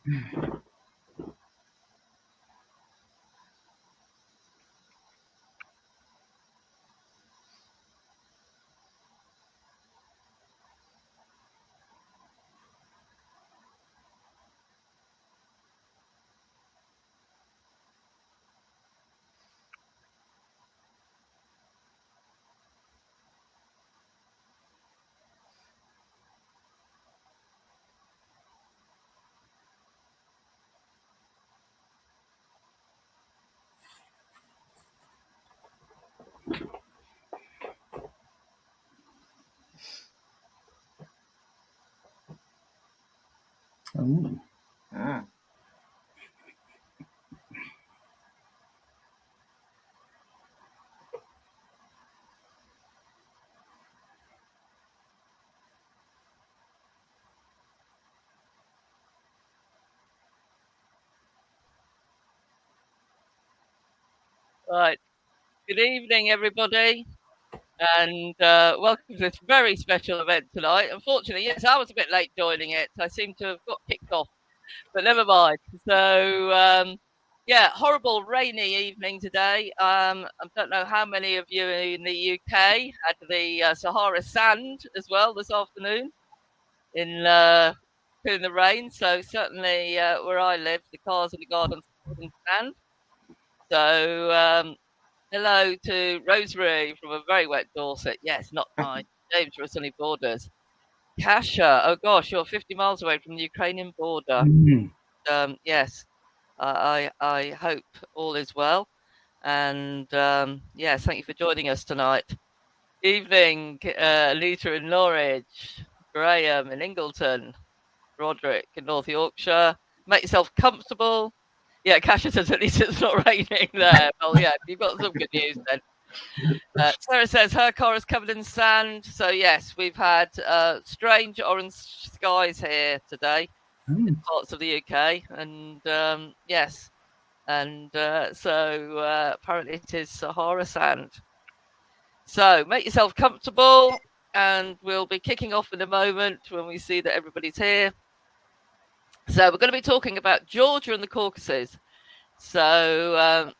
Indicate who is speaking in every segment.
Speaker 1: Mm.
Speaker 2: Right. Good evening, everybody, and welcome to this very special event tonight. Unfortunately, yes, I was a bit late joining it. I seem to have got kicked off, but never mind. So, yeah, horrible rainy evening today. I don't know how many of you in the UK had the Sahara sand as well this afternoon in the rain. So certainly where I live, the cars in the gardens covered in sand. So hello to Rosemary from a very wet Dorset. Yes, not mine. James from sunny borders. Kasia, oh gosh, you're 50 miles away from the Ukrainian border. Yes, I hope all is well. And yes, thank you for joining us tonight. Evening, Anita in Norwich, Graham in Ingleton, Roderick in North Yorkshire. Make yourself comfortable. Yeah, Kasia says at least it's not raining there. Well, yeah, you've got some good news then. Sarah says her car is covered in sand. So, yes, we've had strange orange skies here today in parts of the UK. And yes, and so apparently it is Sahara sand. So, make yourself comfortable. And we'll be kicking off in a moment when we see that everybody's here. So, we're going to be talking about Georgia and the Caucasus. So,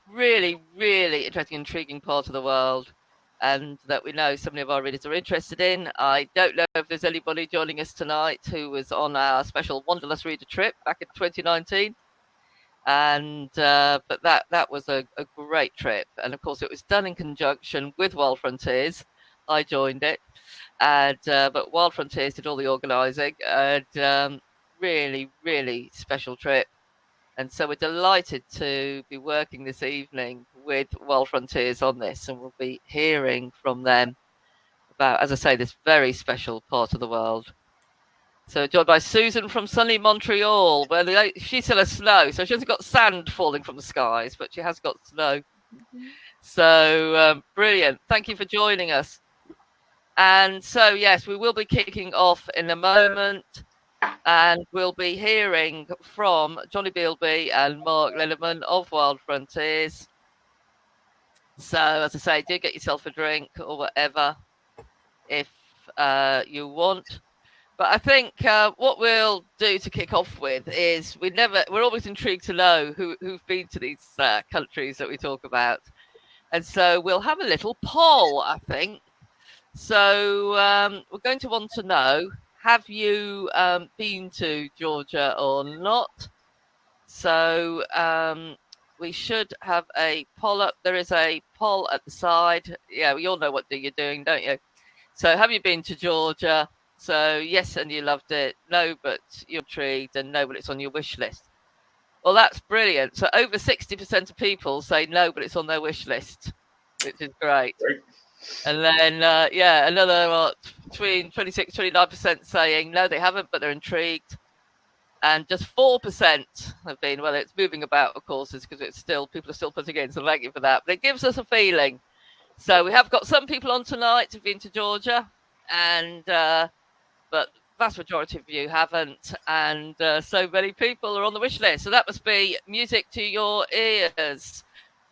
Speaker 2: really, really interesting, intriguing part of the world, and that we know so many of our readers are interested in. I don't know if there's anybody joining us tonight who was on our special Wanderlust reader trip back in 2019, and but that was a great trip, and of course it was done in conjunction with Wild Frontiers. I joined it, and but Wild Frontiers did all the organising, and really, really special trip. And so we're delighted to be working this evening with Wild Frontiers on this, and we'll be hearing from them about, as I say, this very special part of the world. So joined by Susan from sunny Montreal, where she still has snow, so she hasn't got sand falling from the skies, but she has got snow. So brilliant. Thank you for joining us. And so, yes, we will be kicking off in a moment. And we'll be hearing from Jonny Beelbee and Marc Leaderman of Wild Frontiers. So, as I say, do get yourself a drink or whatever if you want. But I think what we'll do to kick off with is we're always intrigued to know who've been to these countries that we talk about. And so we'll have a little poll, I think. So we're going to want to know, have you been to Georgia or not? So we should have a poll up. There is a poll at the side. Yeah, we all know what you're doing, don't you? So have you been to Georgia? So yes, and you loved it. No, but you're intrigued. And no, but it's on your wish list. Well, that's brilliant. So over 60% of people say no, but it's on their wish list, which is great. And then, yeah, another between 26, 29% saying no, they haven't, but they're intrigued. And just 4% have been, well, it's moving about, of course, because people are still putting in, so thank you for that. But it gives us a feeling. So we have got some people on tonight who've been to Georgia, and but the vast majority of you haven't. And so many people are on the wish list. So that must be music to your ears,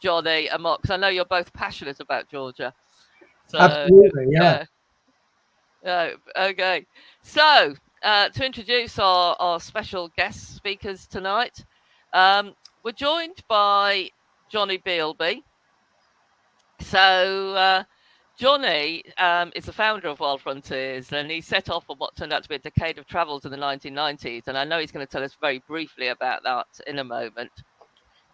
Speaker 2: Jonny and Marc, because I know you're both passionate about Georgia. So,
Speaker 1: absolutely, yeah.
Speaker 2: Okay. So to introduce our special guest speakers tonight, we're joined by Jonny Beelbee. So Jonny is the founder of Wild Frontiers, and he set off on what turned out to be a decade of travels in the 1990s. And I know he's going to tell us very briefly about that in a moment.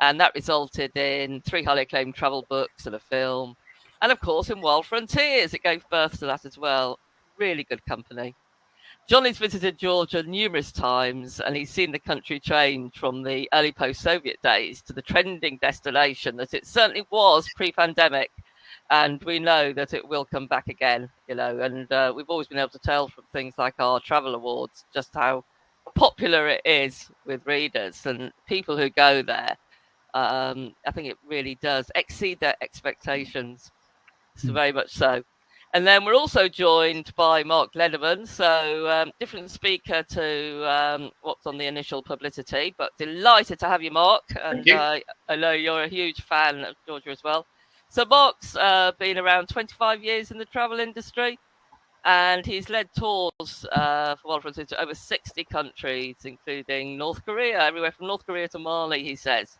Speaker 2: And that resulted in 3 highly acclaimed travel books and a film. And of course, in Wild Frontiers, it gave birth to that as well. Really good company. Jonny's visited Georgia numerous times, and he's seen the country change from the early post-Soviet days to the trending destination that it certainly was pre-pandemic. And we know that it will come back again, and we've always been able to tell from things like our travel awards just how popular it is with readers and people who go there. I think it really does exceed their expectations. So very much so. And then we're also joined by Marc Leaderman, so different speaker to what's on the initial publicity, but delighted to have you, Marc. And I know you're a huge fan of Georgia as well. So Marc's been around 25 years in the travel industry, and he's led tours for Wild Frontiers to over 60 countries, including North Korea, everywhere from North Korea to Mali, he says.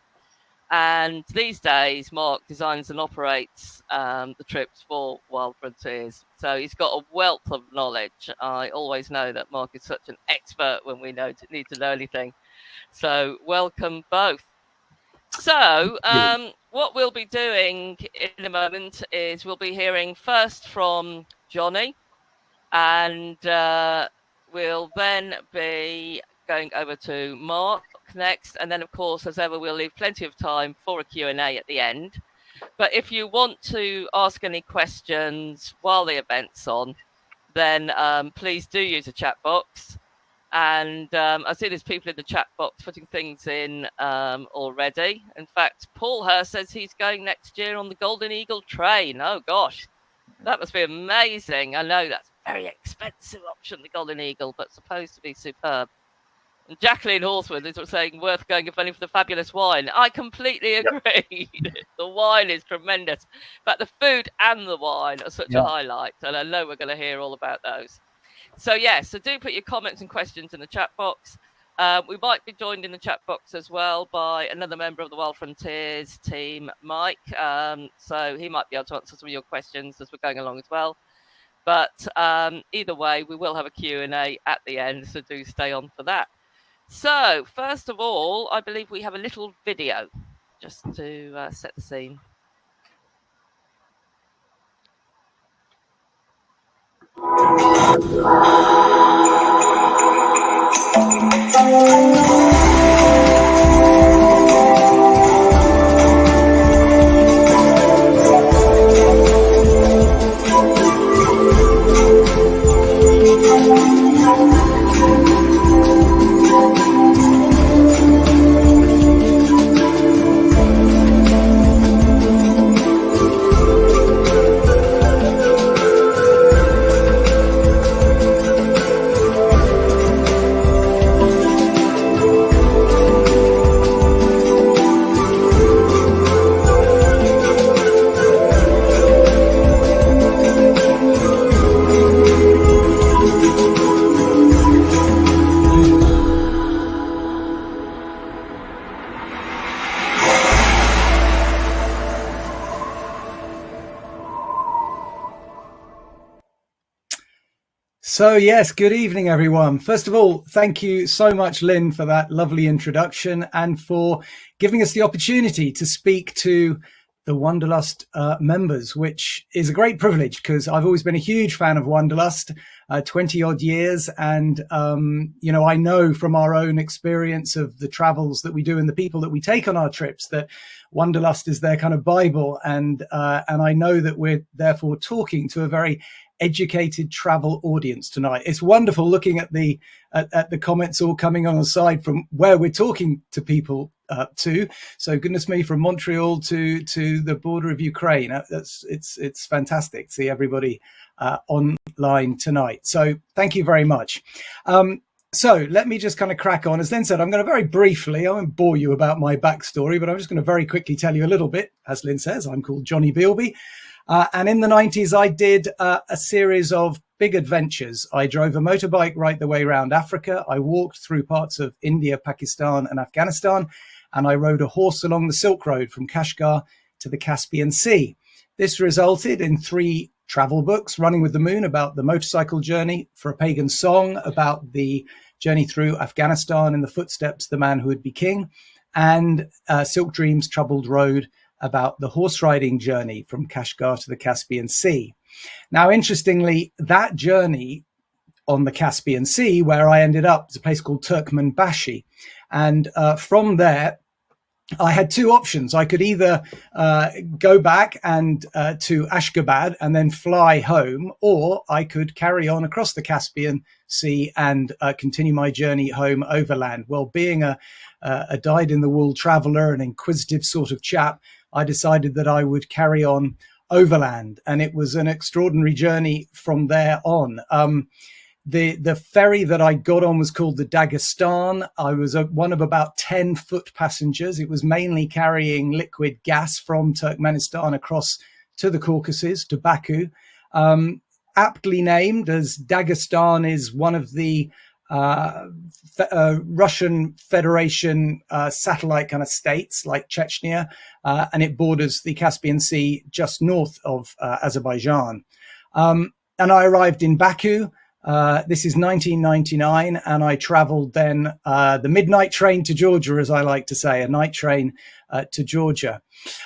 Speaker 2: And these days, Marc designs and operates the trips for Wild Frontiers. So he's got a wealth of knowledge. I always know that Marc is such an expert when we need to know anything. So welcome both. So what we'll be doing in a moment is we'll be hearing first from Jonny, and we'll then be going over to Marc next, and then of course, as ever, we'll leave plenty of time for a Q&A at the end. But if you want to ask any questions while the event's on, then please do use a chat box. And I see there's people in the chat box putting things in already. In fact, Paul Hurst says he's going next year on the Golden Eagle train. Oh gosh, that must be amazing. I know that's a very expensive option, the Golden Eagle, but supposed to be superb. And Jacqueline Horswood is saying worth going if only for the fabulous wine. I completely agree. Yep. The wine is tremendous. But the food and the wine are such a highlight. And I know we're going to hear all about those. So, so do put your comments and questions in the chat box. We might be joined in the chat box as well by another member of the Wild Frontiers team, Mike. So he might be able to answer some of your questions as we're going along as well. But either way, we will have a Q&A at the end. So do stay on for that. So, first of all, I believe we have a little video just to set the scene.
Speaker 1: So yes, good evening, everyone. First of all, thank you so much, Lynn, for that lovely introduction and for giving us the opportunity to speak to the Wanderlust members, which is a great privilege because I've always been a huge fan of Wanderlust, 20 odd years. And, I know from our own experience of the travels that we do and the people that we take on our trips that Wanderlust is their kind of Bible. And I know that we're therefore talking to a very educated travel audience tonight. It's wonderful looking at the comments all coming on the side from where we're talking to people to. So goodness me, from Montreal to the border of Ukraine. It's fantastic to see everybody online tonight. So thank you very much. So let me just kind of crack on. As Lynn said, I'm going to very briefly, I won't bore you about my backstory, but I'm just going to very quickly tell you a little bit. As Lynn says, I'm called Jonny Beelbee. And in the 90s, I did a series of big adventures. I drove a motorbike right the way around Africa. I walked through parts of India, Pakistan, and Afghanistan, and I rode a horse along the Silk Road from Kashgar to the Caspian Sea. This resulted in 3 travel books: Running with the Moon, about the motorcycle journey; For a Pagan Song, about the journey through Afghanistan in the footsteps of the man who would be king; and Silk Dreams, Troubled Road, about the horse riding journey from Kashgar to the Caspian Sea. Now, interestingly, that journey on the Caspian Sea, where I ended up, is a place called Turkmenbashi. And from there, I had 2 options. I could either go back and to Ashgabat and then fly home, or I could carry on across the Caspian Sea and continue my journey home overland. Well, being a dyed-in-the-wool traveller, an inquisitive sort of chap, I decided that I would carry on overland, and it was an extraordinary journey from there on. The ferry that I got on was called the Dagestan. I was one of about 10 foot passengers. It was mainly carrying liquid gas from Turkmenistan across to the Caucasus, to Baku. Aptly named, as Dagestan is one of the Russian Federation satellite kind of states, like Chechnya, and it borders the Caspian Sea just north of Azerbaijan. And I arrived in Baku. This is 1999, and I traveled then the midnight train to Georgia, as I like to say, a night train to Georgia.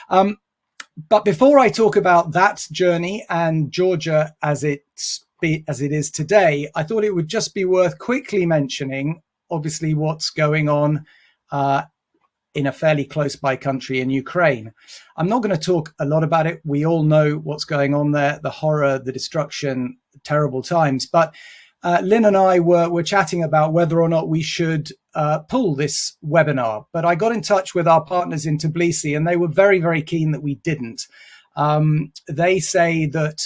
Speaker 1: But before I talk about that journey and Georgia as it is today, I thought it would just be worth quickly mentioning, obviously, what's going on in a fairly close by country in Ukraine. I'm not going to talk a lot about it. We all know what's going on there, the horror, the destruction, terrible times. But Lynn and I were chatting about whether or not we should pull this webinar. But I got in touch with our partners in Tbilisi, and they were very, very keen that we didn't. They say that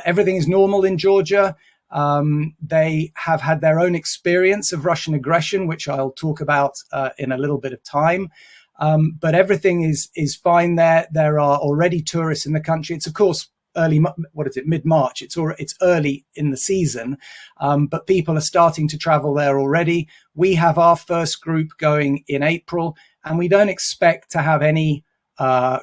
Speaker 1: everything is normal in Georgia. They have had their own experience of Russian aggression, which I'll talk about in a little bit of time. But everything is fine there. There are already tourists in the country. It's, of course, mid-March. It's early in the season, but people are starting to travel there already. We have our first group going in April, and we don't expect to have any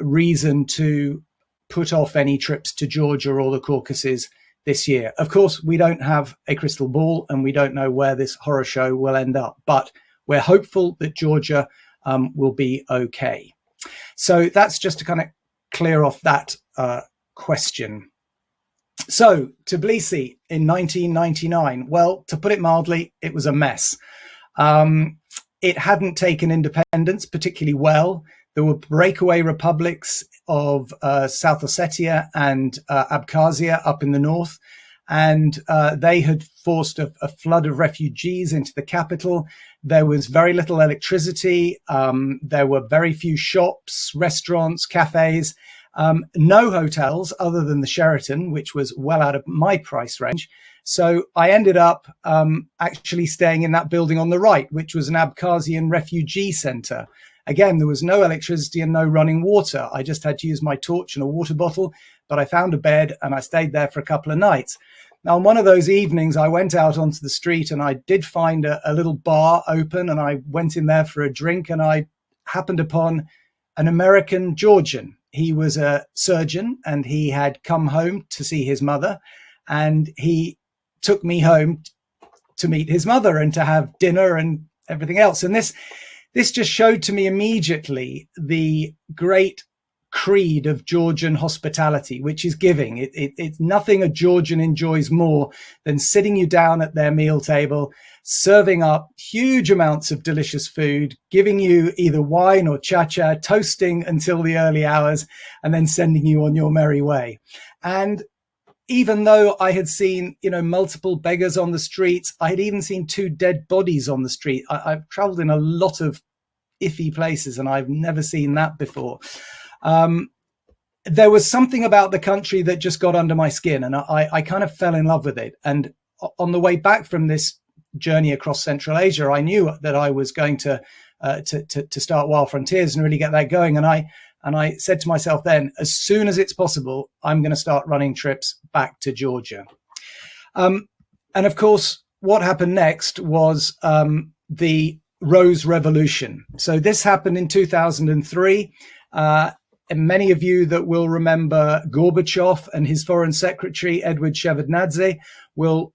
Speaker 1: reason to put off any trips to Georgia or the Caucasus this year. Of course, we don't have a crystal ball, and we don't know where this horror show will end up, but we're hopeful that Georgia will be okay. So that's just to kind of clear off that question. So Tbilisi in 1999, well, to put it mildly, it was a mess. It hadn't taken independence particularly well. There were breakaway republics of South Ossetia and Abkhazia up in the north, and they had forced a flood of refugees into the capital. There was very little electricity. There were very few shops, restaurants, cafes, no hotels other than the Sheraton, which was well out of my price range. So I ended up actually staying in that building on the right, which was an Abkhazian refugee center. Again, there was no electricity and no running water. I just had to use my torch and a water bottle, but I found a bed and I stayed there for a couple of nights. Now, on one of those evenings, I went out onto the street and I did find a little bar open, and I went in there for a drink, and I happened upon an American Georgian. He was a surgeon and he had come home to see his mother, and he took me home to meet his mother and to have dinner and everything else. And this just showed to me immediately the great creed of Georgian hospitality, which is giving. It's nothing a Georgian enjoys more than sitting you down at their meal table, serving up huge amounts of delicious food, giving you either wine or cha-cha, toasting until the early hours, and then sending you on your merry way. And even though I had seen, multiple beggars on the streets, I had even seen 2 dead bodies on the street. I've traveled in a lot of iffy places, and I've never seen that before. There was something about the country that just got under my skin, and I kind of fell in love with it. And on the way back from this journey across Central Asia, I knew that I was going to start Wild Frontiers and really get that going. And I said to myself then, as soon as it's possible, I'm going to start running trips back to Georgia. And of course, what happened next was the Rose Revolution. So this happened in 2003. And many of you that will remember Gorbachev and his foreign secretary, Edward Shevardnadze, will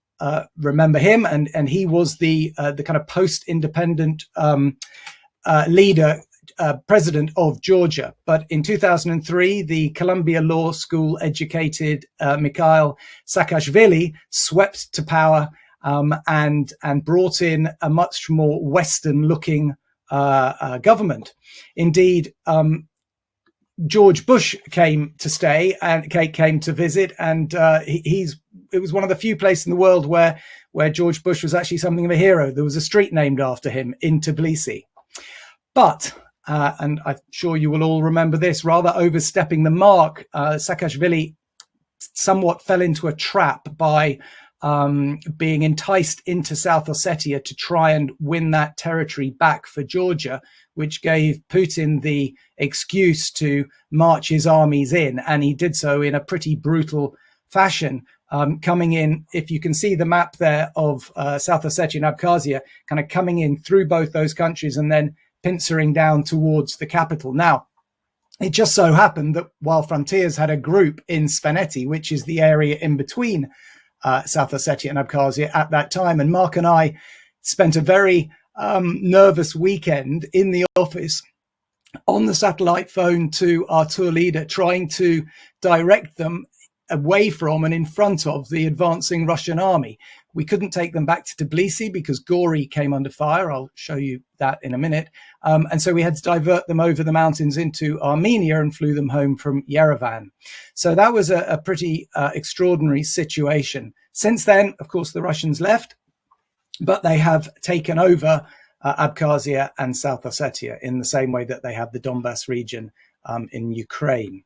Speaker 1: remember him. And he was the kind of post-independent leader, president of Georgia. But in 2003, the Columbia Law School educated Mikhail Saakashvili swept to power and brought in a much more Western-looking government. Indeed, George Bush came to stay and came to visit, and it was one of the few places in the world where George Bush was actually something of a hero. There was a street named after him in Tbilisi. But and I'm sure you will all remember this, rather overstepping the mark, Saakashvili somewhat fell into a trap by being enticed into South Ossetia to try and win that territory back for Georgia, which gave Putin the excuse to march his armies in. And he did so in a pretty brutal fashion, coming in, if you can see the map there of South Ossetia and Abkhazia, kind of coming in through both those countries and then pincering down towards the capital. Now, it just so happened that while Frontiers had a group in Svaneti, which is the area in between South Ossetia and Abkhazia at that time, and Marc and I spent a very nervous weekend in the office on the satellite phone to our tour leader, trying to direct them away from and in front of the advancing Russian army. We couldn't take them back to Tbilisi because Gori came under fire. I'll show you that in a minute. And so we had to divert them over the mountains into Armenia and flew them home from Yerevan. So that was a pretty extraordinary situation. Since then, of course, the Russians left, but they have taken over Abkhazia and South Ossetia in the same way that they have the Donbass region in Ukraine.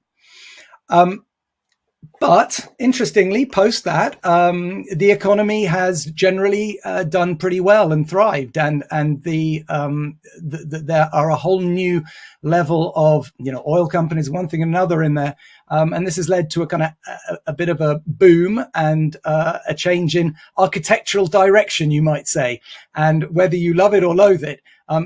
Speaker 1: But interestingly, post that, the economy has generally done pretty well and thrived, and there are a whole new level of oil companies, one thing and another in there, and this has led to a bit of a boom and a change in architectural direction, you might say. And whether you love it or loathe it,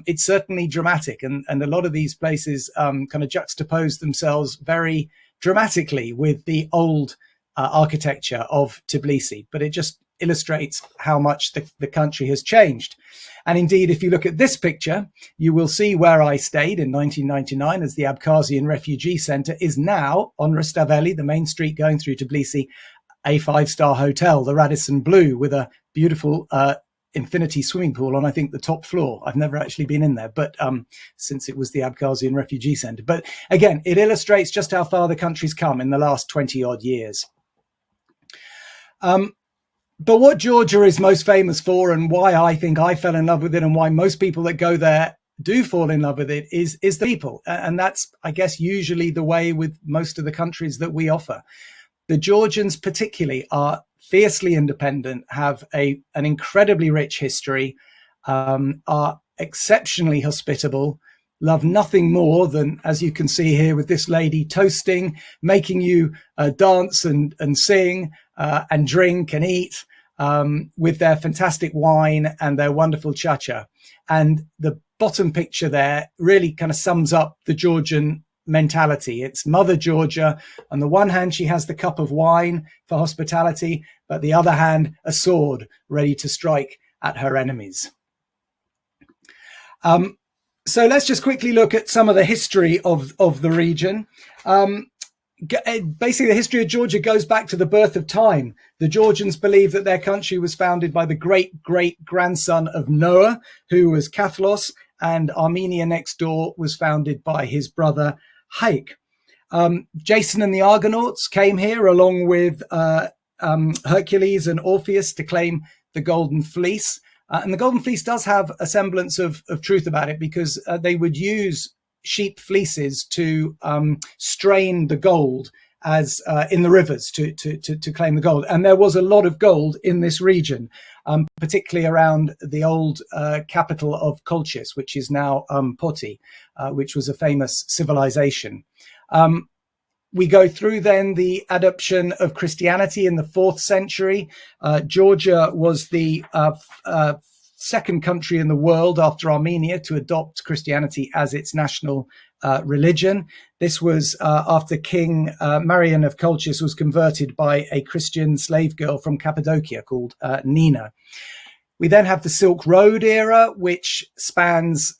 Speaker 1: it's certainly dramatic, and a lot of these places kind of juxtapose themselves very dramatically with the old architecture of Tbilisi, but it just illustrates how much the country has changed. And indeed, if you look at this picture, you will see where I stayed in 1999 as the Abkhazian Refugee Center is now on Rustaveli, the main street going through Tbilisi, a 5-star hotel, the Radisson Blu, with a beautiful infinity swimming pool on, I think, the top floor. I've never actually been in there, but since it was the Abkhazian Refugee Center. But again, it illustrates just how far the country's come in the last 20 odd years. But what Georgia is most famous for, and why I think I fell in love with it, and why most people that go there do fall in love with it, is the people. And that's, I guess, usually the way with most of the countries that we offer. The Georgians particularly are fiercely independent, have an incredibly rich history, are exceptionally hospitable, love nothing more than, as you can see here with this lady, toasting, making you dance and sing and drink and eat with their fantastic wine and their wonderful cha-cha. And the bottom picture there really kind of sums up the Georgian mentality. It's Mother Georgia. On the one hand, she has the cup of wine for hospitality, but the other hand, a sword ready to strike at her enemies. So let's just quickly look at some of the history of the region. Basically, the history of Georgia goes back to the birth of time. The Georgians believe that their country was founded by the great-great-grandson of Noah, who was Cathlos, and Armenia next door was founded by his brother Haik. Jason and the Argonauts came here along with Hercules and Orpheus to claim the Golden Fleece. And the Golden Fleece does have a semblance of truth about it, because they would use sheep fleeces to strain the gold as in the rivers to claim the gold. And there was a lot of gold in this region, particularly around the old capital of Colchis, which is now Poti, which was a famous civilization. We go through then the adoption of Christianity in the 4th century. Georgia was the second country in the world after Armenia to adopt Christianity as its national religion. This was after King Marian of Colchis was converted by a Christian slave girl from Cappadocia called Nina. We then have the Silk Road era, which spans,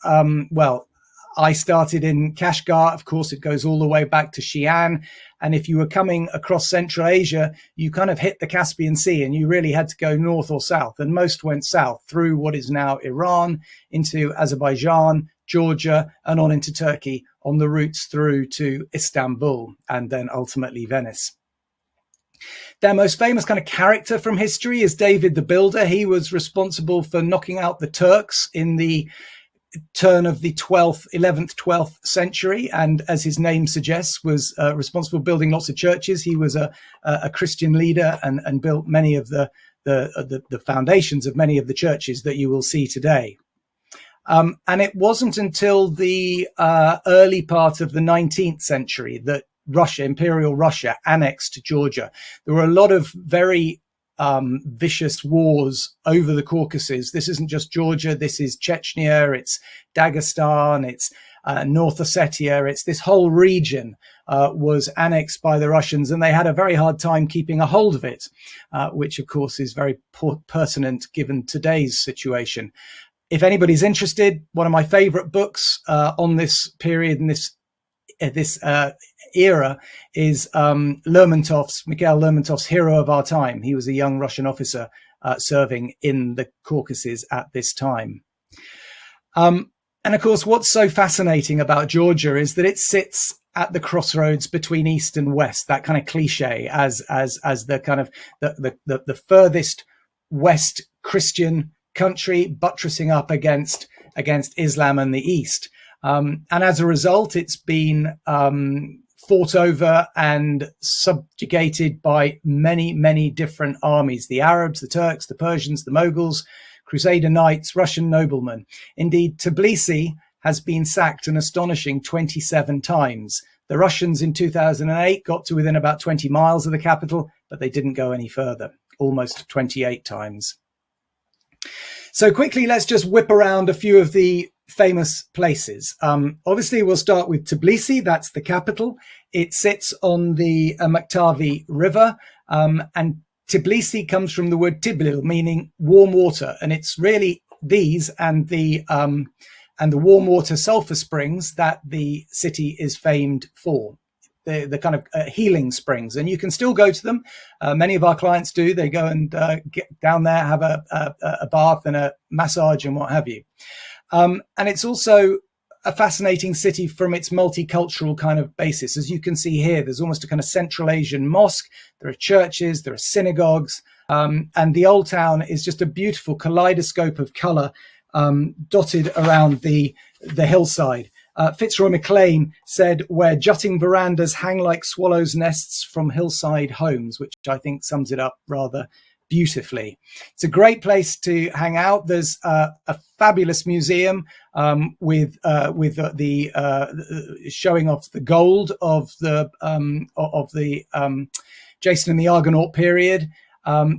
Speaker 1: I started in Kashgar. Of course, it goes all the way back to Xi'an. And if you were coming across Central Asia, you kind of hit the Caspian Sea and you really had to go north or south. And most went south through what is now Iran, into Azerbaijan, Georgia, and on into Turkey on the routes through to Istanbul and then ultimately Venice. Their most famous kind of character from history is David the Builder. He was responsible for knocking out the Turks in the turn of the 11th, 12th century, and as his name suggests, was responsible for building lots of churches. He was a Christian leader and built many of the foundations of many of the churches that you will see today. And it wasn't until the early part of the 19th century that Imperial Russia annexed Georgia. There were a lot of very vicious wars over the Caucasus. This isn't just Georgia. This is Chechnya. It's Dagestan. It's North Ossetia. It's this whole region was annexed by the Russians, and they had a very hard time keeping a hold of it, which of course is very pertinent given today's situation. If anybody's interested, one of my favorite books on this period and this era is Mikhail Lermontov's Hero of Our Time. He was a young Russian officer serving in the Caucasus at this time. And of course, what's so fascinating about Georgia is that it sits at the crossroads between East and West, that kind of cliche as the kind of the furthest West Christian country buttressing up against Islam and the East. And as a result, it's been fought over and subjugated by many, many different armies: the Arabs, the Turks, the Persians, the Mughals, Crusader knights, Russian noblemen. Indeed, Tbilisi has been sacked an astonishing 27 times. The Russians in 2008 got to within about 20 miles of the capital, but they didn't go any further, almost 28 times. So quickly, let's just whip around a few of the famous places. Obviously, we'll start with Tbilisi. That's the capital. It sits on the Maktavi River, and Tbilisi comes from the word tiblil, meaning warm water, and it's really these and the warm water sulfur springs that the city is famed for. The kind of healing springs, and you can still go to them. Many of our clients do. They go and get down there, have a bath and a massage and what have you. And it's also a fascinating city from its multicultural kind of basis. As you can see here, there's almost a kind of Central Asian mosque. There are churches, there are synagogues, and the old town is just a beautiful kaleidoscope of color dotted around the hillside. Fitzroy MacLean said, "Where jutting verandas hang like swallows' nests from hillside homes," which I think sums it up rather beautifully. It's a great place to hang out. There's a fabulous museum with the showing off the gold of the Jason and the Argonaut period.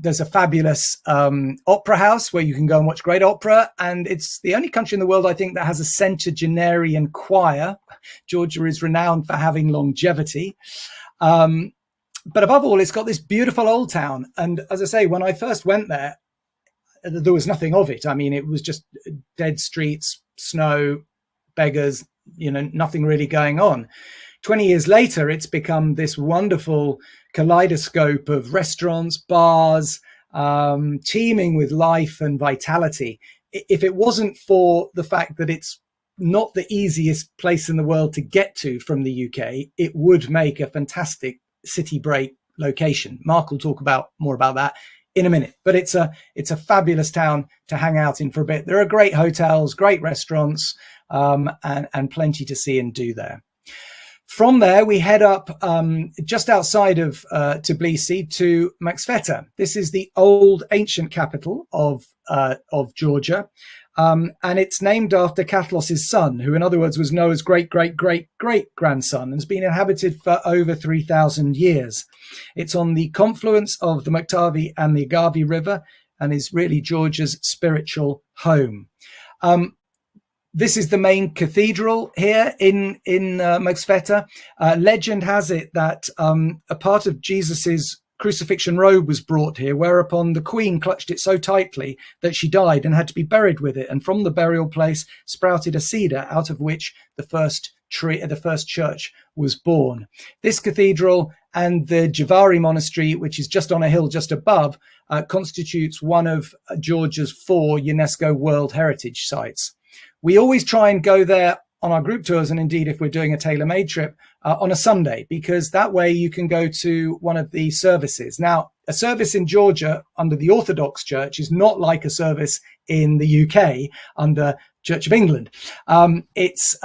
Speaker 1: There's a fabulous opera house where you can go and watch great opera, and it's the only country in the world, I think, that has a centenarian choir. Georgia is renowned for having longevity. But above all, it's got this beautiful old town. And as I say, when I first went there, there was nothing of it. I mean, it was just dead streets, snow, beggars, nothing really going on. 20 years later, it's become this wonderful kaleidoscope of restaurants, bars, teeming with life and vitality. If it wasn't for the fact that it's not the easiest place in the world to get to from the UK, it would make a fantastic city break location. Marc will talk more about that in a minute, but it's a fabulous town to hang out in for a bit. There are great hotels, great restaurants, and plenty to see and do there. From there, we head up just outside of Tbilisi to Maxfeta. This is the old ancient capital of Georgia. And it's named after Cathlos's son, who in other words was Noah's great-great-great-great-grandson, and has been inhabited for over 3,000 years. It's on the confluence of the Muktavi and the Agavi River and is really Georgia's spiritual home. This is the main cathedral here in Mogsveta. Legend has it that a part of Jesus's crucifixion robe was brought here, whereupon the queen clutched it so tightly that she died and had to be buried with it. And from the burial place sprouted a cedar, out of which the first church was born. This cathedral and the Javari Monastery, which is just on a hill just above, constitutes one of Georgia's 4 UNESCO World Heritage Sites. We always try and go there on our group tours, and indeed if we're doing a tailor-made trip, on a Sunday, because that way you can go to one of the services. Now, a service in Georgia under the Orthodox Church is not like a service in the UK under Church of England. It's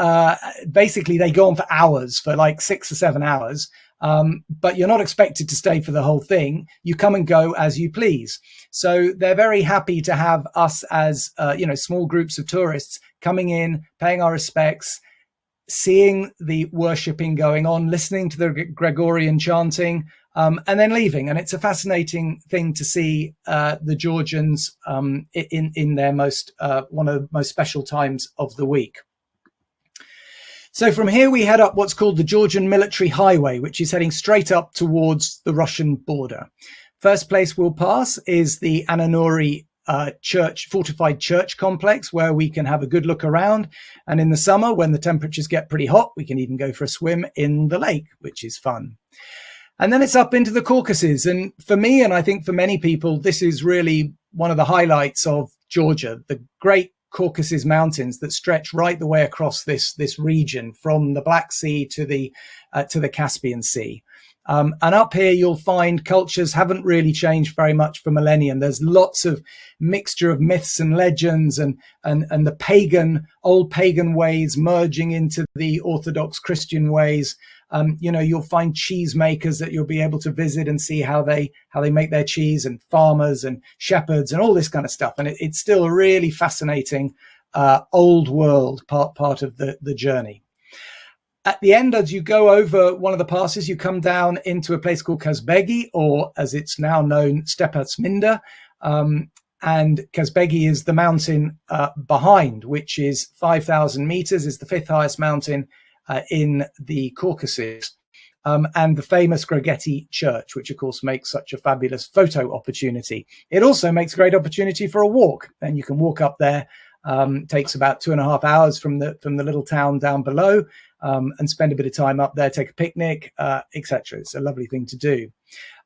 Speaker 1: basically they go on for hours, for like 6 or 7 hours. But you're not expected to stay for the whole thing. You come and go as you please. So they're very happy to have us as, small groups of tourists coming in, paying our respects, seeing the worshipping going on, listening to the Gregorian chanting, and then leaving. And it's a fascinating thing to see the Georgians in their one of the most special times of the week. So from here, we head up what's called the Georgian Military Highway, which is heading straight up towards the Russian border. First place we'll pass is the Ananori fortified church complex, where we can have a good look around. And in the summer, when the temperatures get pretty hot, we can even go for a swim in the lake, which is fun. And then it's up into the Caucasus. And for me, and I think for many people, this is really one of the highlights of Georgia, the great Caucasus Mountains that stretch right the way across this region from the Black Sea to the Caspian Sea. And up here, you'll find cultures haven't really changed very much for millennium. There's lots of mixture of myths and legends and the old pagan ways merging into the Orthodox Christian ways. You'll find cheesemakers that you'll be able to visit and see how they make their cheese, and farmers and shepherds and all this kind of stuff. And it's still a really fascinating old world part of the journey. At the end, as you go over one of the passes, you come down into a place called Kazbegi, or as it's now known, Stepatsminda. And Kazbegi is the mountain behind, which is 5,000 meters, is the 5th highest mountain in the Caucasus, and the famous Garagi church, which of course makes such a fabulous photo opportunity. It also makes a great opportunity for a walk, and you can walk up there. Takes about 2.5 hours from the little town down below, and spend a bit of time up there, take a picnic, etc. It's a lovely thing to do.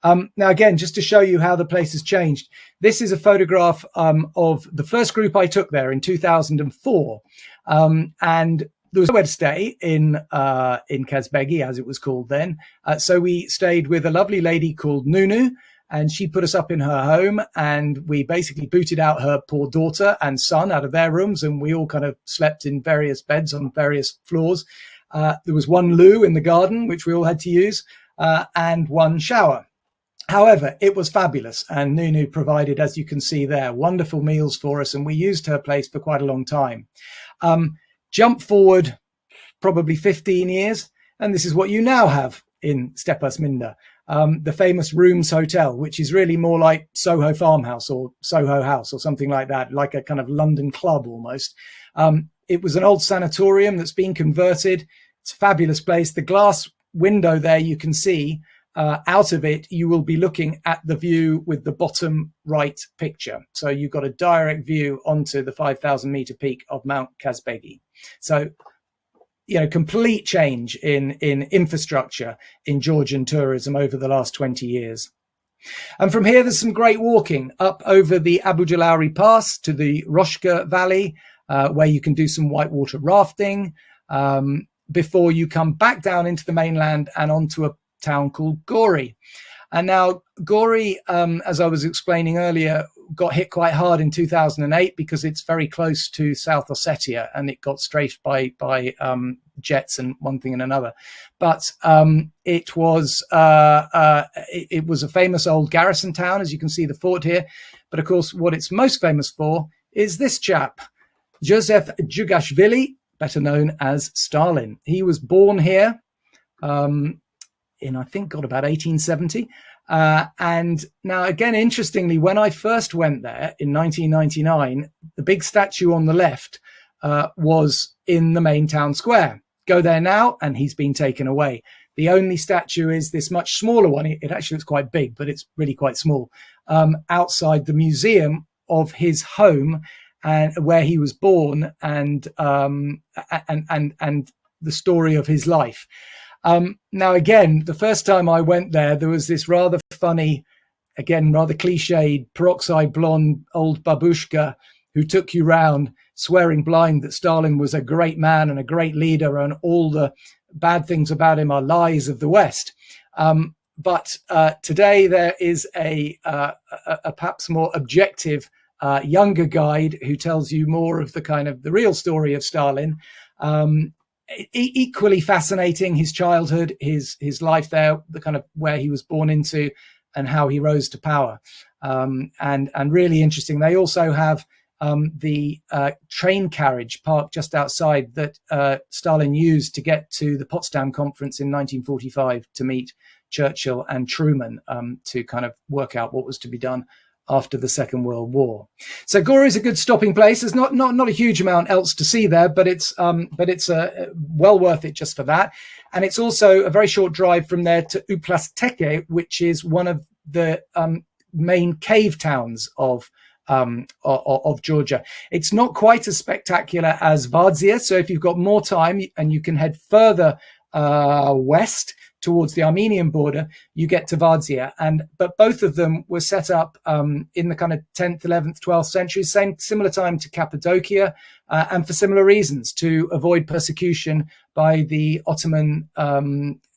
Speaker 1: Now, again, just to show you how the place has changed, this is a photograph of the first group I took there in 2004, and there was nowhere to stay in Kazbegi, as it was called then. So we stayed with a lovely lady called Nunu, and she put us up in her home, and we basically booted out her poor daughter and son out of their rooms, and we all kind of slept in various beds on various floors. There was one loo in the garden, which we all had to use, and one shower. However, it was fabulous, and Nunu provided, as you can see there, wonderful meals for us, and we used her place for quite a long time. Jump forward probably 15 years, and this is what you now have in Stepatsminda, the famous Rooms Hotel, which is really more like Soho Farmhouse or Soho House or something like that, like a kind of London club almost. It was an old sanatorium that's been converted. It's a fabulous place. The glass window there, you can see out of it, you will be looking at the view with the bottom right picture. So you've got a direct view onto the 5,000 meter peak of Mount Kazbegi. So, complete change in infrastructure in Georgian tourism over the last 20 years. And from here, there's some great walking up over the Abu Jalauri Pass to the Roshka Valley, where you can do some whitewater rafting before you come back down into the mainland and onto a town called Gori. And now Gori, as I was explaining earlier, got hit quite hard in 2008 because it's very close to South Ossetia, and it got strafed by jets and one thing and another. But it was a famous old garrison town, as you can see the fort here. But of course, what it's most famous for is this chap. Joseph Giugashvili, better known as Stalin. He was born here in, I think, about 1870. And now, again, interestingly, when I first went there in 1999, the big statue on the left was in the main town square. Go there now, and he's been taken away. The only statue is this much smaller one. It actually looks quite big, but it's really quite small, outside the museum of his home and where he was born, and the story of his life. Now, again, the first time I went there was this rather funny, again, rather cliched, peroxide blonde old babushka who took you round swearing blind that Stalin was a great man and a great leader, and all the bad things about him are lies of the West. But today there is a perhaps more objective younger guide who tells you more of the kind of the real story of Stalin. Equally fascinating, his childhood, his life there, the kind of where he was born into and how he rose to power, and really interesting. They also have the train carriage parked just outside that Stalin used to get to the Potsdam Conference in 1945 to meet Churchill and Truman, to kind of work out what was to be done after the Second World War. So Gori is a good stopping place. There's not a huge amount else to see there, but it's well worth it just for that. And it's also a very short drive from there to Uplasteke, which is one of the main cave towns of Georgia. It's not quite as spectacular as Vardzia. So if you've got more time and you can head further west towards the Armenian border, you get to Vardzia. But both of them were set up in the kind of 10th, 11th, 12th century, similar time to Cappadocia, and for similar reasons, to avoid persecution by the Ottoman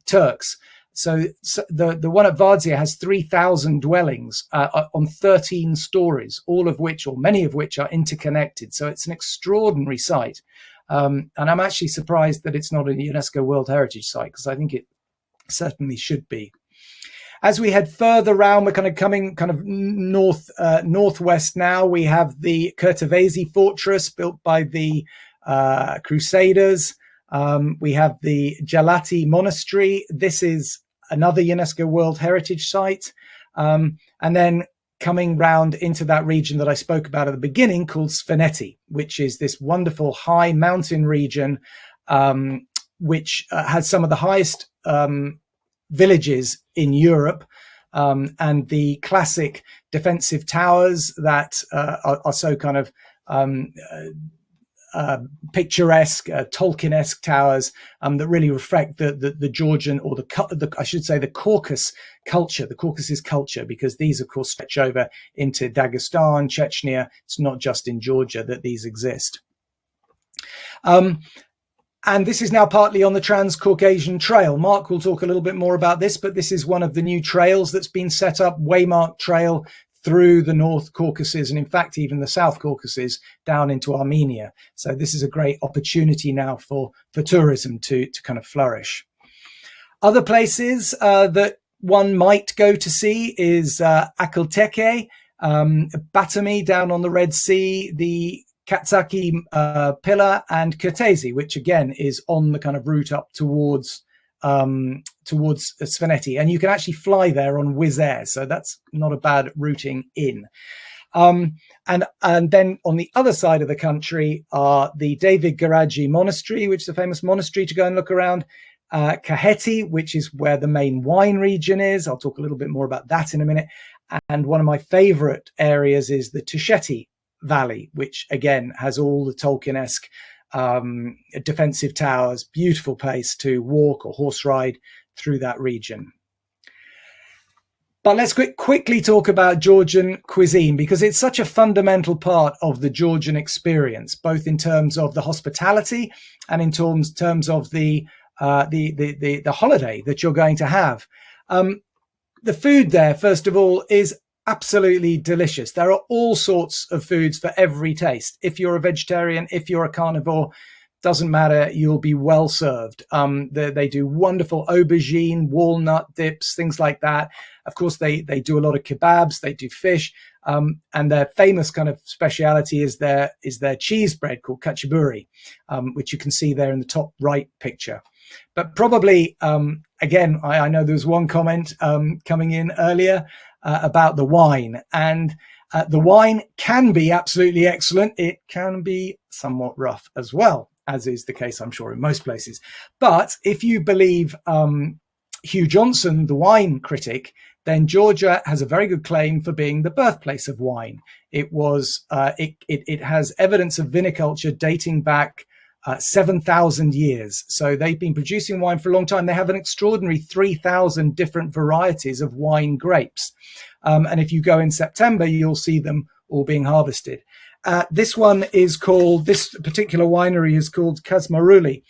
Speaker 1: Turks. So the one at Vardzia has 3,000 dwellings on 13 stories, all of which, or many of which, are interconnected. So it's an extraordinary site. And I'm actually surprised that it's not a UNESCO World Heritage Site, because I think it certainly should be. As we head further around, we're kind of coming kind of northwest now. We have the Kurtavesi fortress built by the Crusaders. We have the Jalati Monastery. This is another UNESCO World Heritage Site. And then coming round into that region that I spoke about at the beginning, called Sveneti, which is this wonderful high mountain region, which has some of the highest villages in Europe, and the classic defensive towers that are so kind of picturesque, Tolkien-esque towers that really reflect the Georgian, or I should say the Caucasus culture, because these, of course, stretch over into Dagestan, Chechnya. It's not just in Georgia that these exist. And this is now partly on the Trans-Caucasian Trail. Marc will talk a little bit more about this, but this is one of the new trails that's been set up, Waymark Trail, through the North Caucasus, and in fact, even the South Caucasus, down into Armenia. So this is a great opportunity now for tourism to kind of flourish. Other places that one might go to see is Akhilteke, Batumi down on the Red Sea, the Katsaki Pillar, and Kutaisi, which again is on the kind of route up towards Sveneti, and you can actually fly there on Wizz Air, so that's not a bad routing in. And then on the other side of the country are the David Garagi Monastery, which is a famous monastery to go and look around. Kaheti, which is where the main wine region is. I'll talk a little bit more about that in a minute. And one of my favorite areas is the Tusheti Valley, which again has all the Tolkien-esque defensive towers. Beautiful place to walk or horse ride through that region. But let's quickly talk about Georgian cuisine, because it's such a fundamental part of the Georgian experience, both in terms of the hospitality and in terms of the holiday that you're going to have. The food there, first of all, is absolutely delicious. There are all sorts of foods for every taste. If you're a vegetarian, if you're a carnivore, doesn't matter, you'll be well served. They do wonderful aubergine, walnut dips, things like that. Of course, they do a lot of kebabs, they do fish. And their famous kind of speciality is their cheese bread called khachapuri, which you can see there in the top right picture. But probably, again, I know there was one comment coming in earlier about the wine, and the wine can be absolutely excellent. It can be somewhat rough as well, as is the case, I'm sure, in most places. But if you believe Hugh Johnson, the wine critic, then Georgia has a very good claim for being the birthplace of wine. It was it has evidence of viniculture dating back 7,000 years. So they've been producing wine for a long time. They have an extraordinary 3,000 different varieties of wine grapes. And if you go in September, you'll see them all being harvested. This particular winery is called Kazmaruli,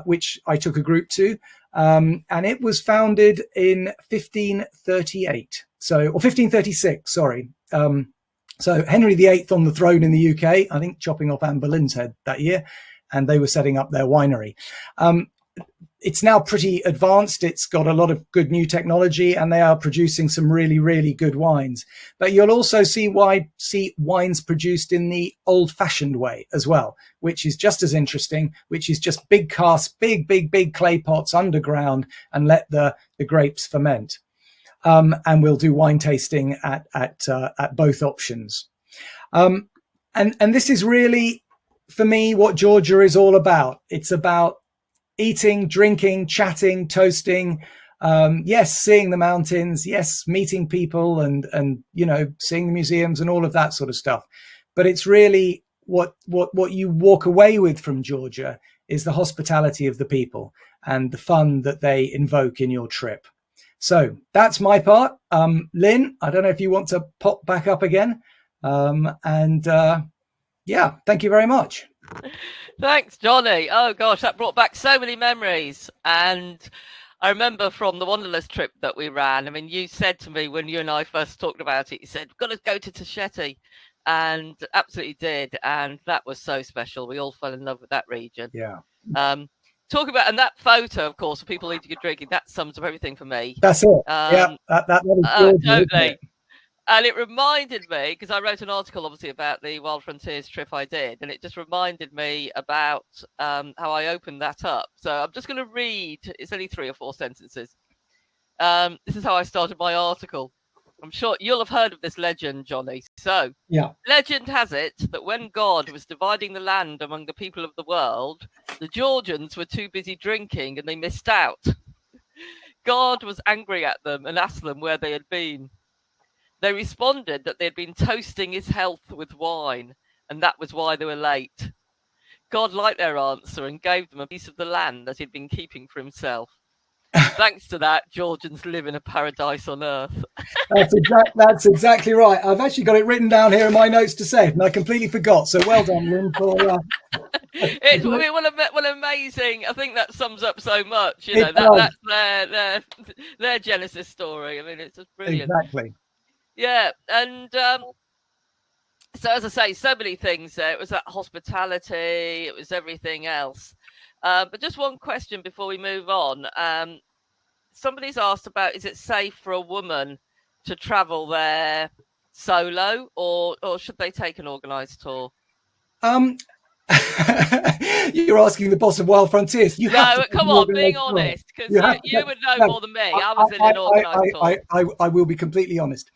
Speaker 1: which I took a group to. And it was founded in 1538, or 1536, sorry. So Henry VIII on the throne in the UK, I think chopping off Anne Boleyn's head that year, and they were setting up their winery. It's now pretty advanced. It's got a lot of good new technology, and they are producing some really, really good wines. But you'll also see wines produced in the old-fashioned way as well, which is just as interesting, which is just big casks, big clay pots underground, and let the grapes ferment. And we'll do wine tasting at both options. And this is really, for me, what Georgia is all about. It's about eating, drinking, chatting, toasting, yes, seeing the mountains, yes, meeting people, and seeing the museums and all of that sort of stuff. But it's really what you walk away with from Georgia is the hospitality of the people and the fun that they invoke in your trip. So that's my part. Lynn, I don't know if you want to pop back up again. Yeah, thank you very much.
Speaker 2: Thanks, Jonny. Oh gosh, that brought back so many memories. And I remember from the Wanderlust trip that we ran, I mean, you said to me when you and I first talked about it, you said, we've got to go to Tasheti, and absolutely did. And that was so special. We all fell in love with that region.
Speaker 1: Yeah.
Speaker 2: Talk about, and that photo, of course, of people eating and drinking, that sums up everything for me.
Speaker 1: That's it. Yeah, that is good,
Speaker 2: totally. And it reminded me, because I wrote an article, obviously, about the Wild Frontiers trip I did, and it just reminded me about how I opened that up. So I'm just going to read, it's only 3 or 4 sentences. This is how I started my article. I'm sure you'll have heard of this legend, Jonny. So, yeah. Legend has it that when God was dividing the land among the people of the world, the Georgians were too busy drinking and they missed out. God was angry at them and asked them where they had been. They responded that they had been toasting his health with wine, and that was why they were late. God liked their answer and gave them a piece of the land that he'd been keeping for himself. Thanks to that, Georgians live in a paradise on earth.
Speaker 1: That's exactly right. I've actually got it written down here in my notes to say it, and I completely forgot. So well done, Lynn.
Speaker 2: What amazing! I think that sums up so much. That's their Genesis story. I mean, it's just brilliant.
Speaker 1: Exactly.
Speaker 2: Yeah, and so as I say, so many things there. It was that hospitality, it was everything else. But just one question before we move on. Somebody's asked about, is it safe for a woman to travel there solo, or should they take an organised tour?
Speaker 1: You're asking the boss of Wild Frontiers.
Speaker 2: Come on, being honest, because you would know more than me. I was in an organised tour.
Speaker 1: I will be completely honest.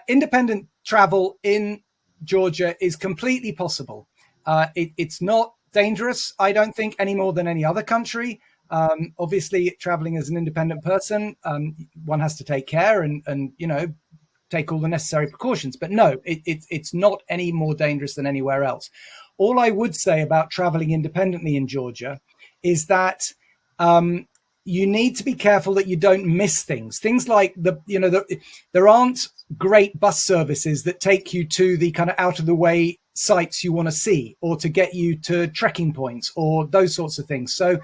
Speaker 1: Independent travel in Georgia is completely possible. It's not dangerous, I don't think, any more than any other country. Obviously, traveling as an independent person, one has to take care and take all the necessary precautions. But no, it's not any more dangerous than anywhere else. All I would say about traveling independently in Georgia is that you need to be careful that you don't miss things. Things like there aren't great bus services that take you to the kind of out of the way sites you want to see, or to get you to trekking points or those sorts of things. So,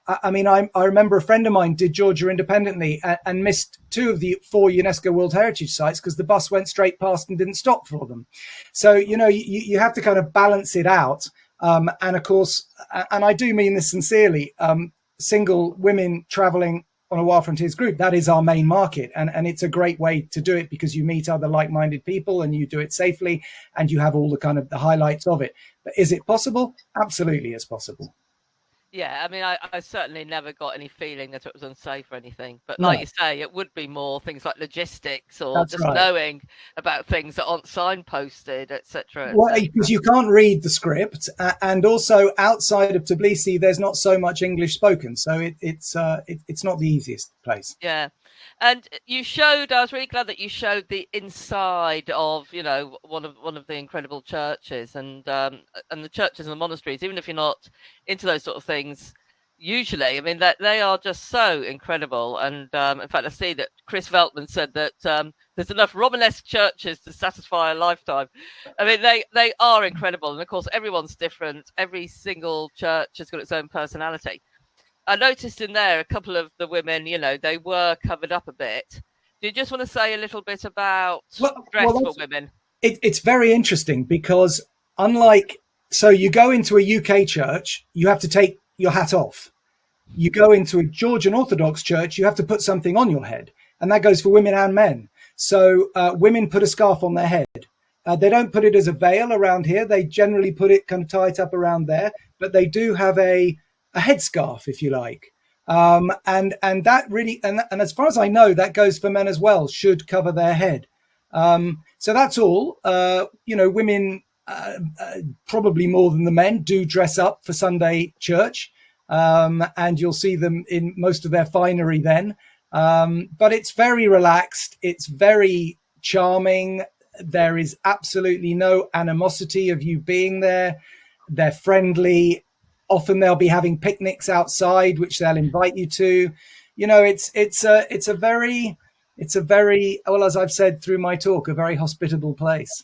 Speaker 1: I mean, I remember a friend of mine did Georgia independently and missed 2 of the 4 UNESCO World Heritage sites because the bus went straight past and didn't stop for them. So, you have to kind of balance it out. And of course, and I do mean this sincerely, single women traveling on a Wild Frontiers group, that is our main market. And it's a great way to do it because you meet other like-minded people and you do it safely and you have all the kind of the highlights of it. But is it possible? Absolutely, it's possible.
Speaker 2: Yeah, I mean, I certainly never got any feeling that it was unsafe or anything. But
Speaker 1: No,
Speaker 2: like you say, it would be more things like logistics or
Speaker 1: that's
Speaker 2: just
Speaker 1: right.
Speaker 2: knowing about things that aren't signposted, etc.
Speaker 1: Well, because you can't read the script, and also outside of Tbilisi, there's not so much English spoken, so it's not the easiest place.
Speaker 2: Yeah. And you showed, I was really glad that you showed the inside of, you know, one of the incredible churches and the churches and the monasteries, even if you're not into those sort of things usually. I mean, that they are just so incredible. And in fact, I see that Chris Veltman said that there's enough Romanesque churches to satisfy a lifetime. I mean, they are incredible. And of course, everyone's different. Every single church has got its own personality. I noticed in there a couple of the women, you know, they were covered up a bit. Do you just want to say a little bit about dress for women?
Speaker 1: It's very interesting because so you go into a UK church, you have to take your hat off. You go into a Georgian Orthodox church, you have to put something on your head. And that goes for women and men. So women put a scarf on their head. They don't put it as a veil around here. They generally put it kind of tied up around there. But they do have a headscarf, if you like. And that really, and as far as I know, that goes for men as well, should cover their head. So that's all. You know, women, probably more than the men, do dress up for Sunday church. And you'll see them in most of their finery then. But it's very relaxed. It's very charming. There is absolutely no animosity of you being there. They're friendly. Often they'll be having picnics outside, which they'll invite you to. You know, it's a very, well, as I've said through my talk, a very hospitable place.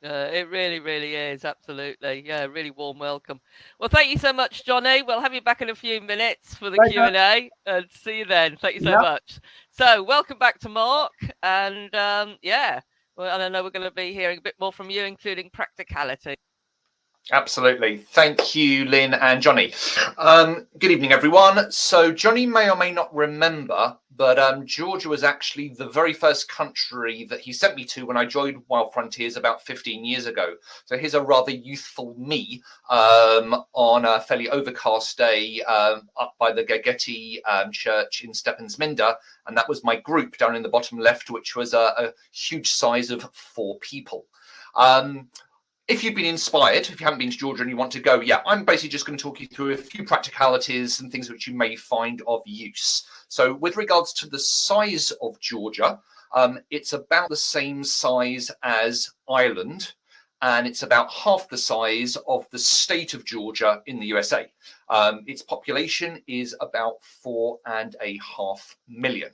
Speaker 2: It really, really is. Absolutely. Yeah, really warm welcome. Well, thank you so much, Jonny. We'll have you back in a few minutes for the Q&A and see you then. Thank you so much. So welcome back to Marc. And yeah, well, I know we're going to be hearing a bit more from you, including practicality.
Speaker 3: Absolutely. Thank you, Lynn and Jonny. Good evening, everyone. So Jonny may or may not remember, but Georgia was actually the very first country that he sent me to when I joined Wild Frontiers about 15 years ago. So here's a rather youthful me on a fairly overcast day up by the Gegeti church in Stephansminda. And that was my group down in the bottom left, which was a huge size of 4 people. If you've been inspired, if you haven't been to Georgia and you want to go, yeah, I'm basically just going to talk you through a few practicalities and things which you may find of use. So with regards to the size of Georgia, it's about the same size as Ireland, and it's about half the size of the state of Georgia in the USA. Its population is about 4.5 million.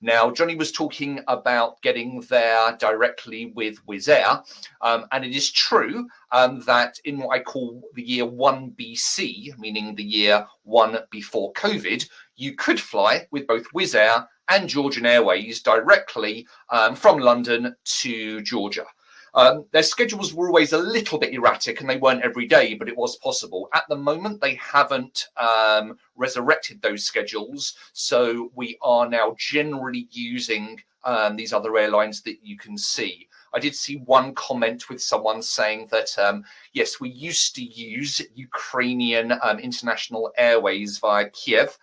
Speaker 3: Now, Jonny was talking about getting there directly with Wizz Air, and it is true that in what I call the year 1 BC, meaning the year 1 before COVID, you could fly with both Wizz Air and Georgian Airways directly from London to Georgia. Their schedules were always a little bit erratic and they weren't every day, but it was possible. At the moment, they haven't resurrected those schedules. So we are now generally using these other airlines that you can see. I did see one comment with someone saying that, yes, we used to use Ukrainian International Airways via Kiev.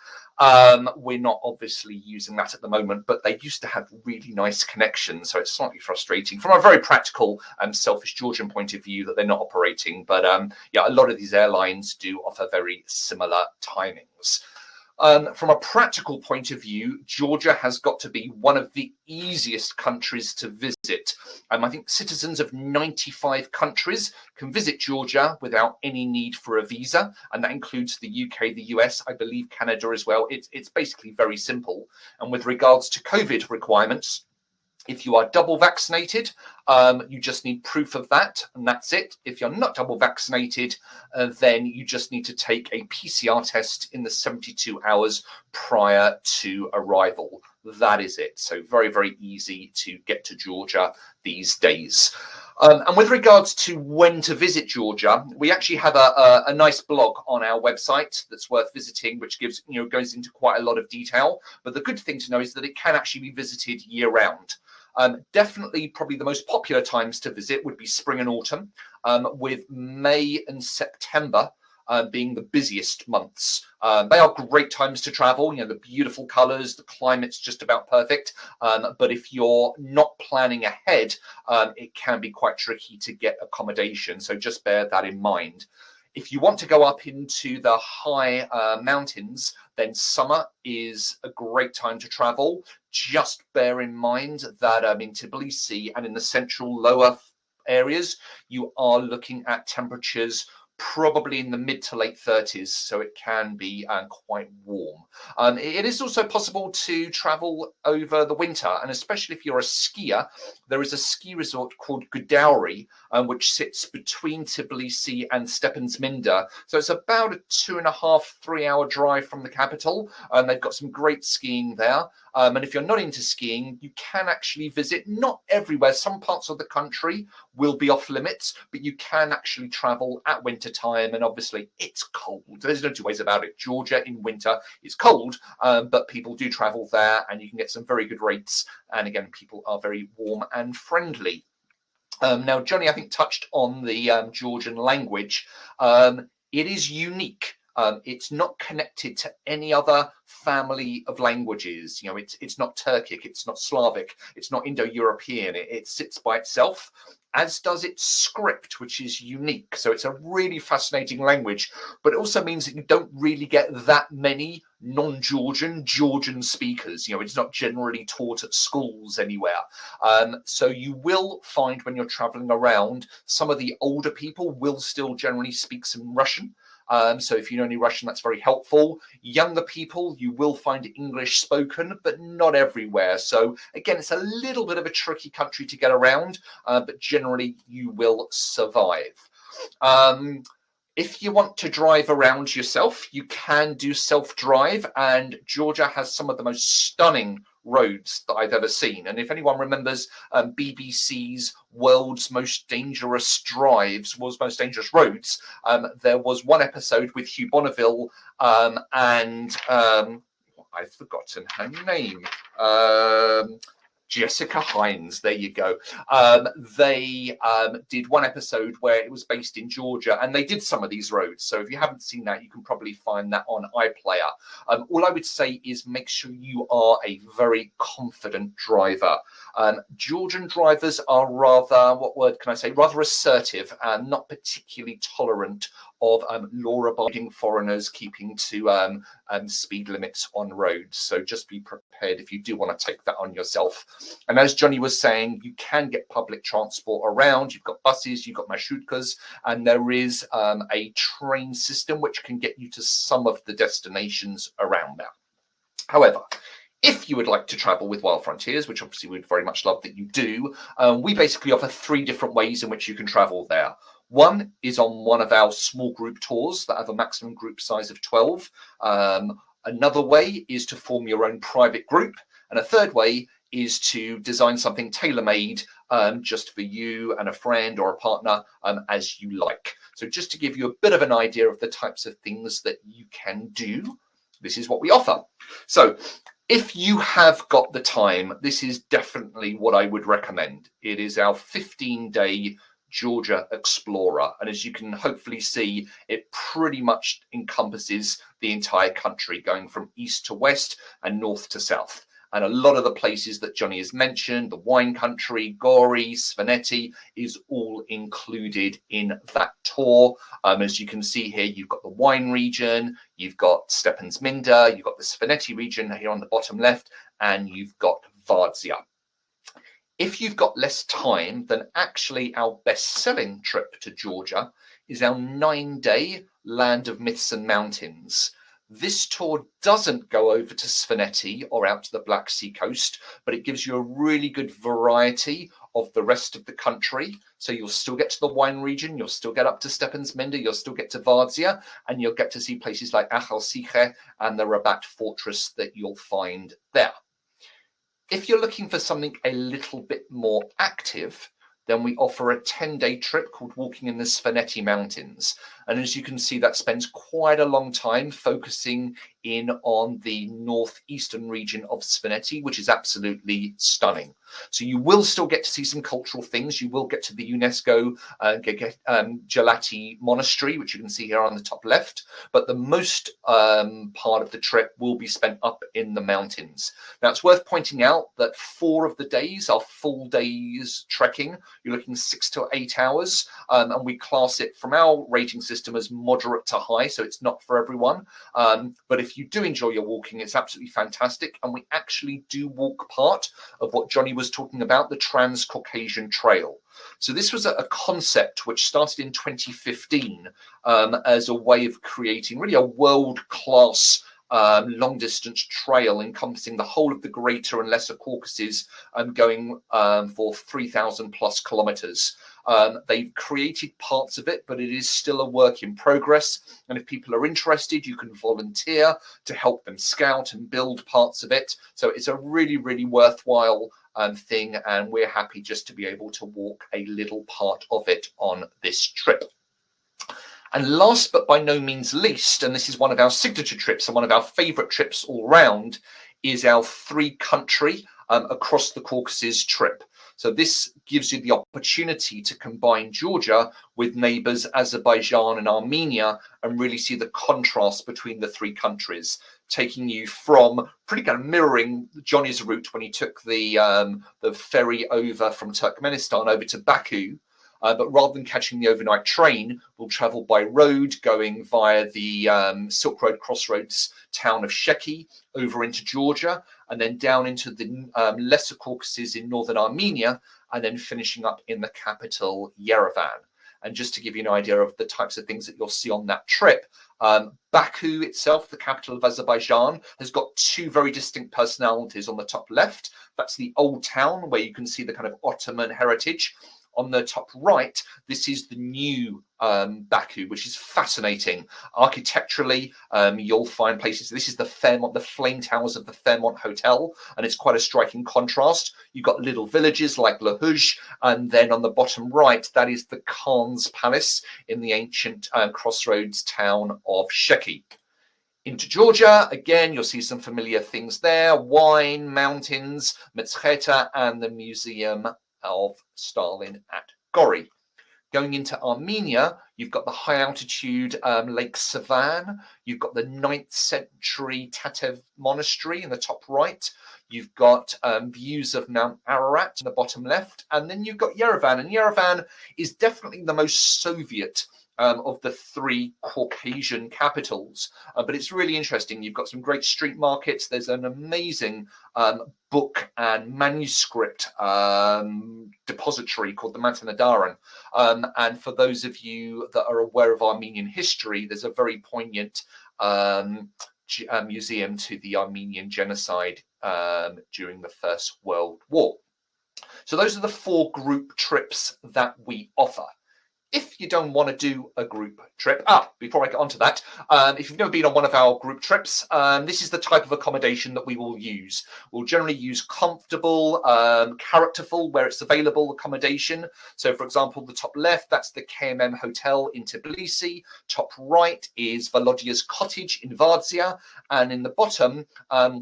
Speaker 3: We're not obviously using that at the moment, but they used to have really nice connections. So it's slightly frustrating from a very practical and selfish Georgian point of view that they're not operating. But yeah, a lot of these airlines do offer very similar timings. From a practical point of view, Georgia has got to be one of the easiest countries to visit. I think citizens of 95 countries can visit Georgia without any need for a visa, and that includes the UK, the US, I believe Canada as well. It's basically very simple. And with regards to COVID requirements, if you are double vaccinated, you just need proof of that, and that's it. If you're not double vaccinated, then you just need to take a PCR test in the 72 hours prior to arrival. That is it. So very, very easy to get to Georgia these days. And with regards to when to visit Georgia, we actually have a nice blog on our website that's worth visiting, which gives, goes into quite a lot of detail. But the good thing to know is that it can actually be visited year round. Definitely, probably the most popular times to visit would be spring and autumn, with May and September being the busiest months. They are great times to travel. The beautiful colours, the climate's just about perfect. But if you're not planning ahead, it can be quite tricky to get accommodation. So just bear that in mind. If you want to go up into the high mountains, then summer is a great time to travel. Just bear in mind that in Tbilisi and in the central lower areas, you are looking at temperatures probably in the mid to late 30s, so it can be quite warm. It is also possible to travel over the winter, and especially if you're a skier, there is a ski resort called Gudauri, which sits between Tbilisi and Stepantsminda. So it's about a 2.5-3 hour drive from the capital, and they've got some great skiing there. And if you're not into skiing, you can actually visit, not everywhere. Some parts of the country will be off limits, but you can actually travel at winter time. And obviously it's cold. There's no two ways about it. Georgia in winter is cold, but people do travel there and you can get some very good rates. And again, people are very warm and friendly. Now, Jonny, I think, touched on the Georgian language. It is unique. It's not connected to any other family of languages. It's not Turkic, it's not Slavic, it's not Indo-European. It sits by itself, as does its script, which is unique. So it's a really fascinating language, but it also means that you don't really get that many non-Georgian Georgian speakers. It's not generally taught at schools anywhere. So you will find when you're traveling around, some of the older people will still generally speak some Russian. So if you know any Russian, that's very helpful. Younger people, you will find English spoken, but not everywhere. So again, it's a little bit of a tricky country to get around, but generally you will survive. If you want to drive around yourself, you can do self-drive, and Georgia has some of the most stunning roads that I've ever seen. And if anyone remembers BBC's World's Most Dangerous Drives, World's Most Dangerous Roads, there was one episode with Hugh Bonneville and I've forgotten her name. Jessica Hines, there you go. They did one episode where it was based in Georgia, and they did some of these roads. So if you haven't seen that, you can probably find that on iPlayer. All I would say is make sure you are a very confident driver. Georgian drivers are rather, what word can I say, rather assertive and not particularly tolerant of law-abiding foreigners keeping to speed limits on roads. So just be prepared if you do want to take that on yourself. And as Jonny was saying, you can get public transport around. You've got buses, you've got marshutkas, and there is a train system which can get you to some of the destinations around there. However, if you would like to travel with Wild Frontiers, which obviously we'd very much love that you do, we basically offer 3 different ways in which you can travel there. One is on one of our small group tours that have a maximum group size of 12. Another way is to form your own private group. And a third way is to design something tailor-made just for you and a friend or a partner as you like. So just to give you a bit of an idea of the types of things that you can do, this is what we offer. So if you have got the time, this is definitely what I would recommend. It is our 15-day Georgia Explorer. And as you can hopefully see, it pretty much encompasses the entire country, going from east to west and north to south. And a lot of the places that Jonny has mentioned, the wine country, Gori, Svaneti, is all included in that tour. As you can see here, you've got the wine region, you've got Stepantsminda, you've got the Svaneti region here on the bottom left, and you've got Vardzia. If you've got less time, then actually our best-selling trip to Georgia is our 9-day Land of Myths and Mountains. This tour doesn't go over to Svaneti or out to the Black Sea coast, but it gives you a really good variety of the rest of the country. So you'll still get to the wine region, you'll still get up to Stepantsminda, you'll still get to Vardzia, and you'll get to see places like Akhalsikhe and the Rabat fortress that you'll find there. If you're looking for something a little bit more active, Then we offer a 10-day trip called Walking in the Svaneti Mountains. And as you can see, that spends quite a long time focusing in on the northeastern region of Svaneti, which is absolutely stunning. So you will still get to see some cultural things. You will get to the UNESCO Giugashvili Monastery, which you can see here on the top left. But the most part of the trip will be spent up in the mountains. Now, it's worth pointing out that 4 of the days are full days trekking. You're looking 6 to 8 hours, and we class it from our rating system as moderate to high, so it's not for everyone. But if you do enjoy your walking, it's absolutely fantastic. And we actually do walk part of what Jonny was talking about, the Trans-Caucasian Trail. So this was a concept which started in 2015 as a way of creating really a world-class long-distance trail encompassing the whole of the Greater and Lesser Caucasus, going for 3,000 plus kilometers. They've created parts of it, but it is still a work in progress. And if people are interested, you can volunteer to help them scout and build parts of it. So it's a really, really worthwhile thing. And we're happy just to be able to walk a little part of it on this trip. And last but by no means least, and this is one of our signature trips and one of our favourite trips all round, is our 3-country across the Caucasus trip. So this gives you the opportunity to combine Georgia with neighbours Azerbaijan and Armenia and really see the contrast between the 3 countries, taking you from pretty kind of mirroring Jonny's route when he took the ferry over from Turkmenistan over to Baku. But rather than catching the overnight train, we'll travel by road, going via the Silk Road crossroads town of Sheki, over into Georgia, and then down into the Lesser Caucasus in northern Armenia, and then finishing up in the capital, Yerevan. And just to give you an idea of the types of things that you'll see on that trip, Baku itself, the capital of Azerbaijan, has got 2 very distinct personalities on the top left. That's the old town, where you can see the kind of Ottoman heritage. On the top right, this is the new Baku, which is fascinating. Architecturally, you'll find places. This is the Fairmont, the flame towers of the Fairmont Hotel, and it's quite a striking contrast. You've got little villages like Lahuj, and then on the bottom right, that is the Khan's Palace in the ancient crossroads town of Sheki. Into Georgia, again, you'll see some familiar things there. Wine, mountains, Metsketa, and the Museum of Stalin at Gori. Going into Armenia, you've got the high altitude Lake Savan. You've got the 9th century Tatev Monastery in the top right. You've got views of Mount Ararat in the bottom left. And then you've got Yerevan. And Yerevan is definitely the most Soviet of the 3 Caucasian capitals. But it's really interesting. You've got some great street markets. There's an amazing book and manuscript depository called the Matanadaran. And for those of you that are aware of Armenian history, there's a very poignant museum to the Armenian genocide during the First World War. So those are the 4 group trips that we offer. If you don't want to do a group trip, before I get onto that, if you've never been on one of our group trips, this is the type of accommodation that we will use. We'll generally use comfortable, characterful, where it's available accommodation. So, for example, the top left, that's the KMM Hotel in Tbilisi. Top right is Volodya's Cottage in Vardzia. And in the bottom,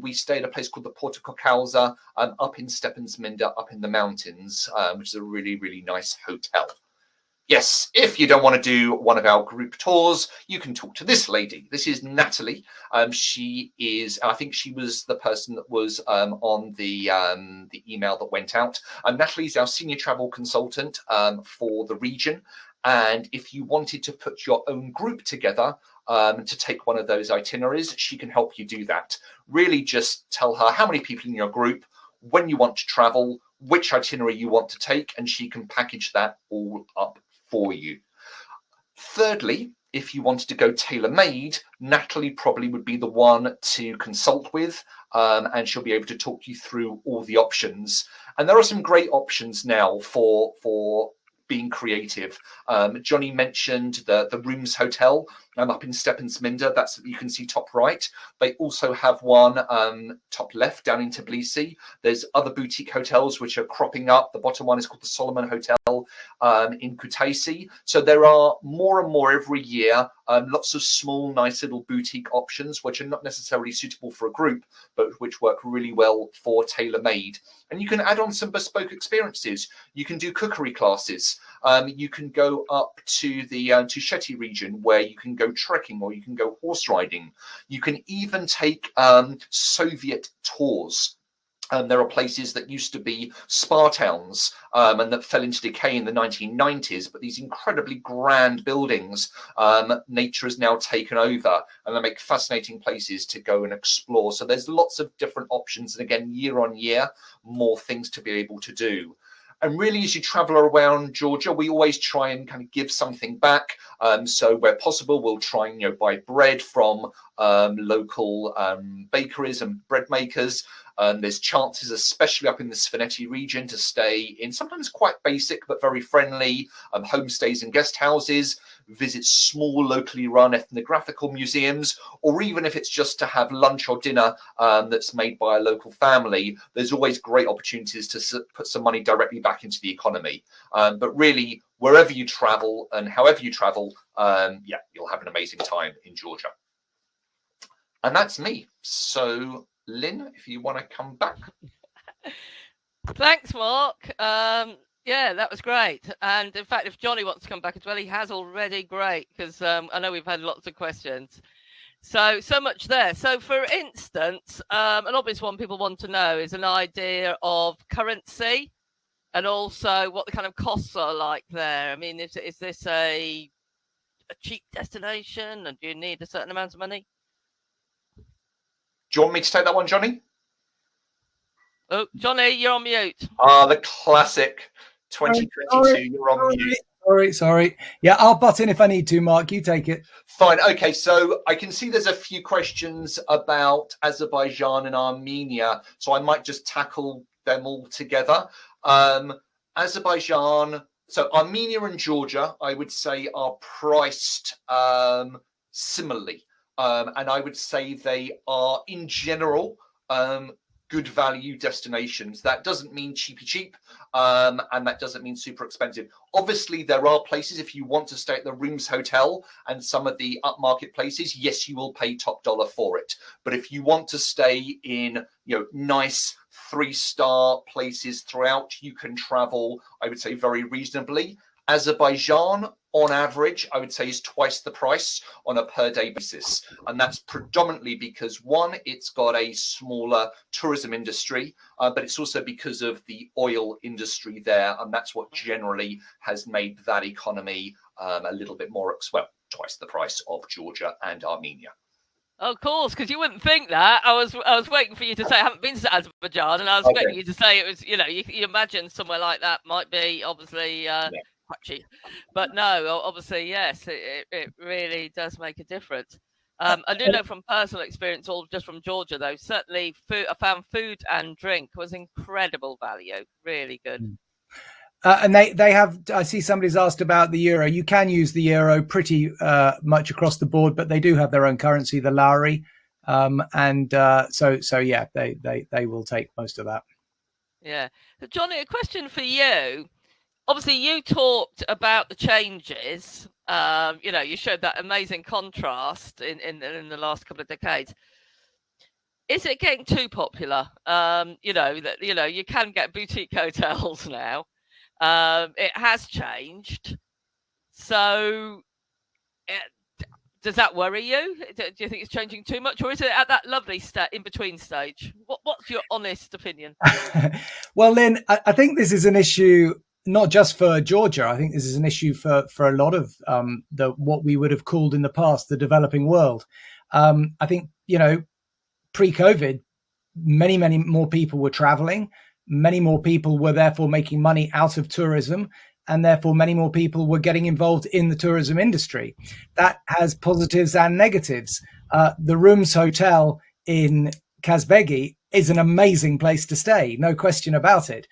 Speaker 3: we stay at a place called the Porta Caucaza up in Stepensminda, up in the mountains, which is a really, really nice hotel. Yes, if you don't want to do one of our group tours, you can talk to this lady. This is Natalie. She is, I think she was the person that was on the email that went out. Natalie's our senior travel consultant for the region. And if you wanted to put your own group together to take one of those itineraries, she can help you do that. Really just tell her how many people in your group, when you want to travel, which itinerary you want to take, and she can package that all up for you. Thirdly, if you wanted to go tailor-made, Natalie probably would be the one to consult with, and she'll be able to talk you through all the options. And there are some great options now for being creative. Jonny mentioned the Rooms Hotel. up in Stepensminda. That's, you can see top right. They also have one top left down in Tbilisi. There's other boutique hotels which are cropping up. The bottom one is called the Solomon Hotel in Kutaisi. So there are more and more every year, lots of small, nice little boutique options, which are not necessarily suitable for a group, but which work really well for tailor-made. And you can add on some bespoke experiences. You can do cookery classes. You can go up to the Tusheti region, where you can go trekking or you can go horse riding. You can even take Soviet tours. There are places that used to be spa towns and that fell into decay in the 1990s, but these incredibly grand buildings, nature has now taken over, and they make fascinating places to go and explore. So there's lots of different options, and again, year on year, more things to be able to do. And really, as you travel around Georgia, we always try and kind of give something back. So where possible, we'll try and buy bread from local bakeries and bread makers. There's chances, especially up in the Svaneti region, to stay in sometimes quite basic but very friendly homestays and guest houses, visit small locally run ethnographical museums, or even if it's just to have lunch or dinner that's made by a local family, there's always great opportunities to put some money directly back into the economy. But really, wherever you travel and however you travel, yeah, you'll have an amazing time in Georgia. And that's me. So Lynn, if you want to come back.
Speaker 2: Thanks, Mark. Yeah, that was great. And in fact, if Jonny wants to come back as well, he has already. Great, because I know we've had lots of questions. So much there. So for instance, an obvious one people want to know is an idea of currency and also what the kind of costs are like there. I mean, is this a cheap destination, and do you need a certain amount of money?
Speaker 3: Do you want me to take that one, Jonny?
Speaker 2: Oh, Jonny, you're on mute.
Speaker 3: The classic 2022, you're on mute.
Speaker 1: Sorry. Yeah, I'll butt in if I need to, Mark. You take it.
Speaker 3: Fine. Okay, so I can see there's a few questions about Azerbaijan and Armenia, so I might just tackle them all together. Azerbaijan, so Armenia and Georgia, I would say, are priced similarly. And I would say they are, in general, good value destinations. That doesn't mean cheapy cheap, and that doesn't mean super expensive. Obviously, there are places, if you want to stay at the Rooms Hotel and some of the upmarket places, yes, you will pay top dollar for it. But if you want to stay in, nice 3-star places throughout, you can travel, I would say, very reasonably. Azerbaijan, on average, I would say is twice the price on a per day basis. And that's predominantly because, one, it's got a smaller tourism industry, but it's also because of the oil industry there. And that's what generally has made that economy a little bit more, well, twice the price of Georgia and Armenia.
Speaker 2: Of course, because you wouldn't think that. I was waiting for you to say I haven't been to Azerbaijan, and I was expecting you to say it was, you imagine somewhere like that might be obviously quite cheap. But no, obviously, yes, it really does make a difference. I do know from personal experience, or just from Georgia, though, certainly I found food and drink was incredible value, really good.
Speaker 1: And they have, I see somebody's asked about the euro. You can use the euro pretty much across the board, but they do have their own currency, the lari. So yeah, they will take most of that. Yeah.
Speaker 2: So Jonny, a question for you. Obviously, you talked about the changes. You showed that amazing contrast in the last couple of decades. Is it getting too popular? You can get boutique hotels now. It has changed. So does that worry you? Do you think it's changing too much, or is it at that lovely in-between stage? What's your honest opinion?
Speaker 1: Well, Lynn, I think this is an issue not just for Georgia. I think this is an issue for a lot of what we would have called in the past the developing world. I think, pre-COVID, many more people were traveling. Many more people were therefore making money out of tourism, and therefore many more people were getting involved in the tourism industry. That has positives and negatives. The Rooms Hotel in Kazbegi is an amazing place to stay, no question about it.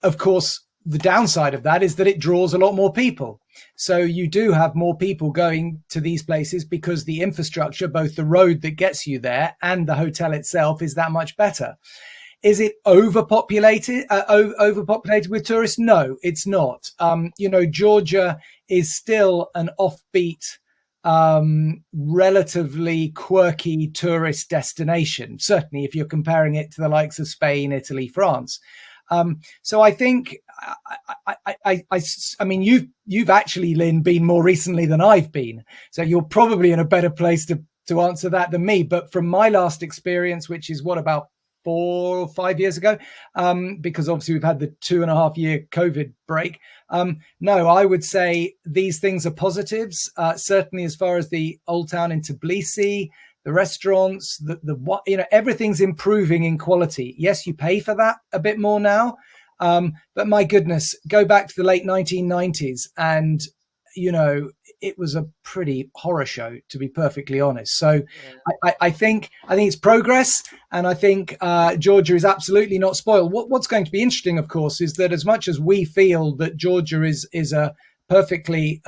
Speaker 1: Of course, the downside of that is that it draws a lot more people. So you do have more people going to these places because the infrastructure, both the road that gets you there and the hotel itself, is that much better. Is it overpopulated with tourists? No, it's not. Georgia is still an offbeat, relatively quirky tourist destination, certainly if you're comparing it to the likes of Spain, Italy, France. So I think, I mean, you've actually, Lynn, been more recently than I've been. So you're probably in a better place to answer that than me. But from my last experience, which is about 4 or 5 years ago, because obviously we've had the 2.5-year COVID break. No, I would say these things are positives, certainly as far as the old town in Tbilisi, the restaurants, everything's improving in quality. Yes, you pay for that a bit more now. But my goodness, go back to the late 1990s and, it was a pretty horror show, to be perfectly honest. So yeah. I think it's progress. And I think Georgia is absolutely not spoiled. What's going to be interesting, of course, is that as much as we feel that Georgia is a perfectly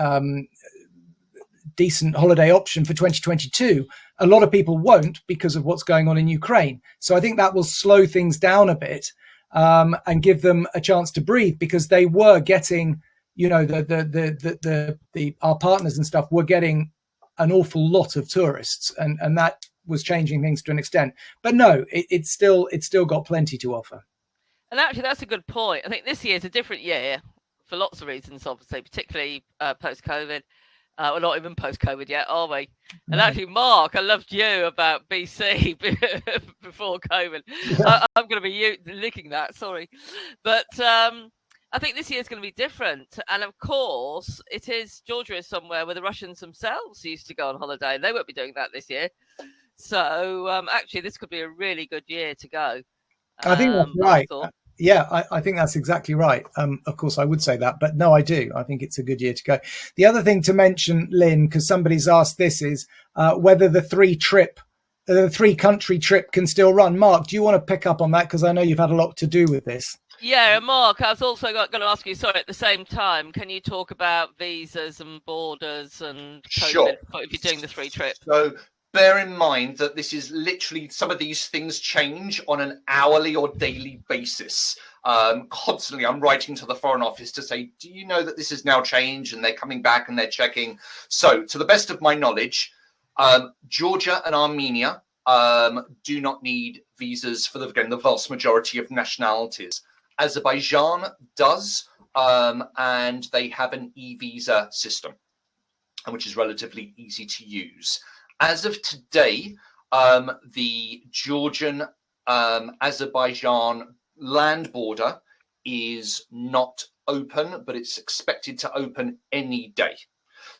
Speaker 1: decent holiday option for 2022, a lot of people won't because of what's going on in Ukraine. So I think that will slow things down a bit and give them a chance to breathe, because they were getting, our partners and stuff were getting an awful lot of tourists, and that was changing things to an extent. But no, it's still got plenty to offer.
Speaker 2: And actually, that's a good point. I think this year is a different year for lots of reasons, obviously, particularly post-COVID. We're not even post-COVID yet, are we? And actually, Marc, I loved you about BC before COVID. Yeah. I'm going to be licking that, sorry. But I think this year is going to be different. And of course, Georgia is somewhere where the Russians themselves used to go on holiday. They won't be doing that this year. So actually, this could be a really good year to go.
Speaker 1: I think that's right. Yeah, I think that's exactly right. Of course, I would say that, but no, I do. I think it's a good year to go. The other thing to mention, Lynn, because somebody's asked this, is whether the 3-country trip can still run. Marc, do you want to pick up on that? Because I know you've had a lot to do with this.
Speaker 2: Yeah, Marc, I was also going to ask you, sorry, at the same time, can you talk about visas and borders and COVID,
Speaker 3: sure,
Speaker 2: if you're doing the 3 trips?
Speaker 3: So bear in mind that this is literally, some of these things change on an hourly or daily basis. Constantly, I'm writing to the Foreign Office to say, do you know that this has now changed? And they're coming back and they're checking. So to the best of my knowledge, Georgia and Armenia do not need visas for the vast majority of nationalities. Azerbaijan does, and they have an e-visa system, which is relatively easy to use. As of today, the Georgian Azerbaijan land border is not open, but it's expected to open any day.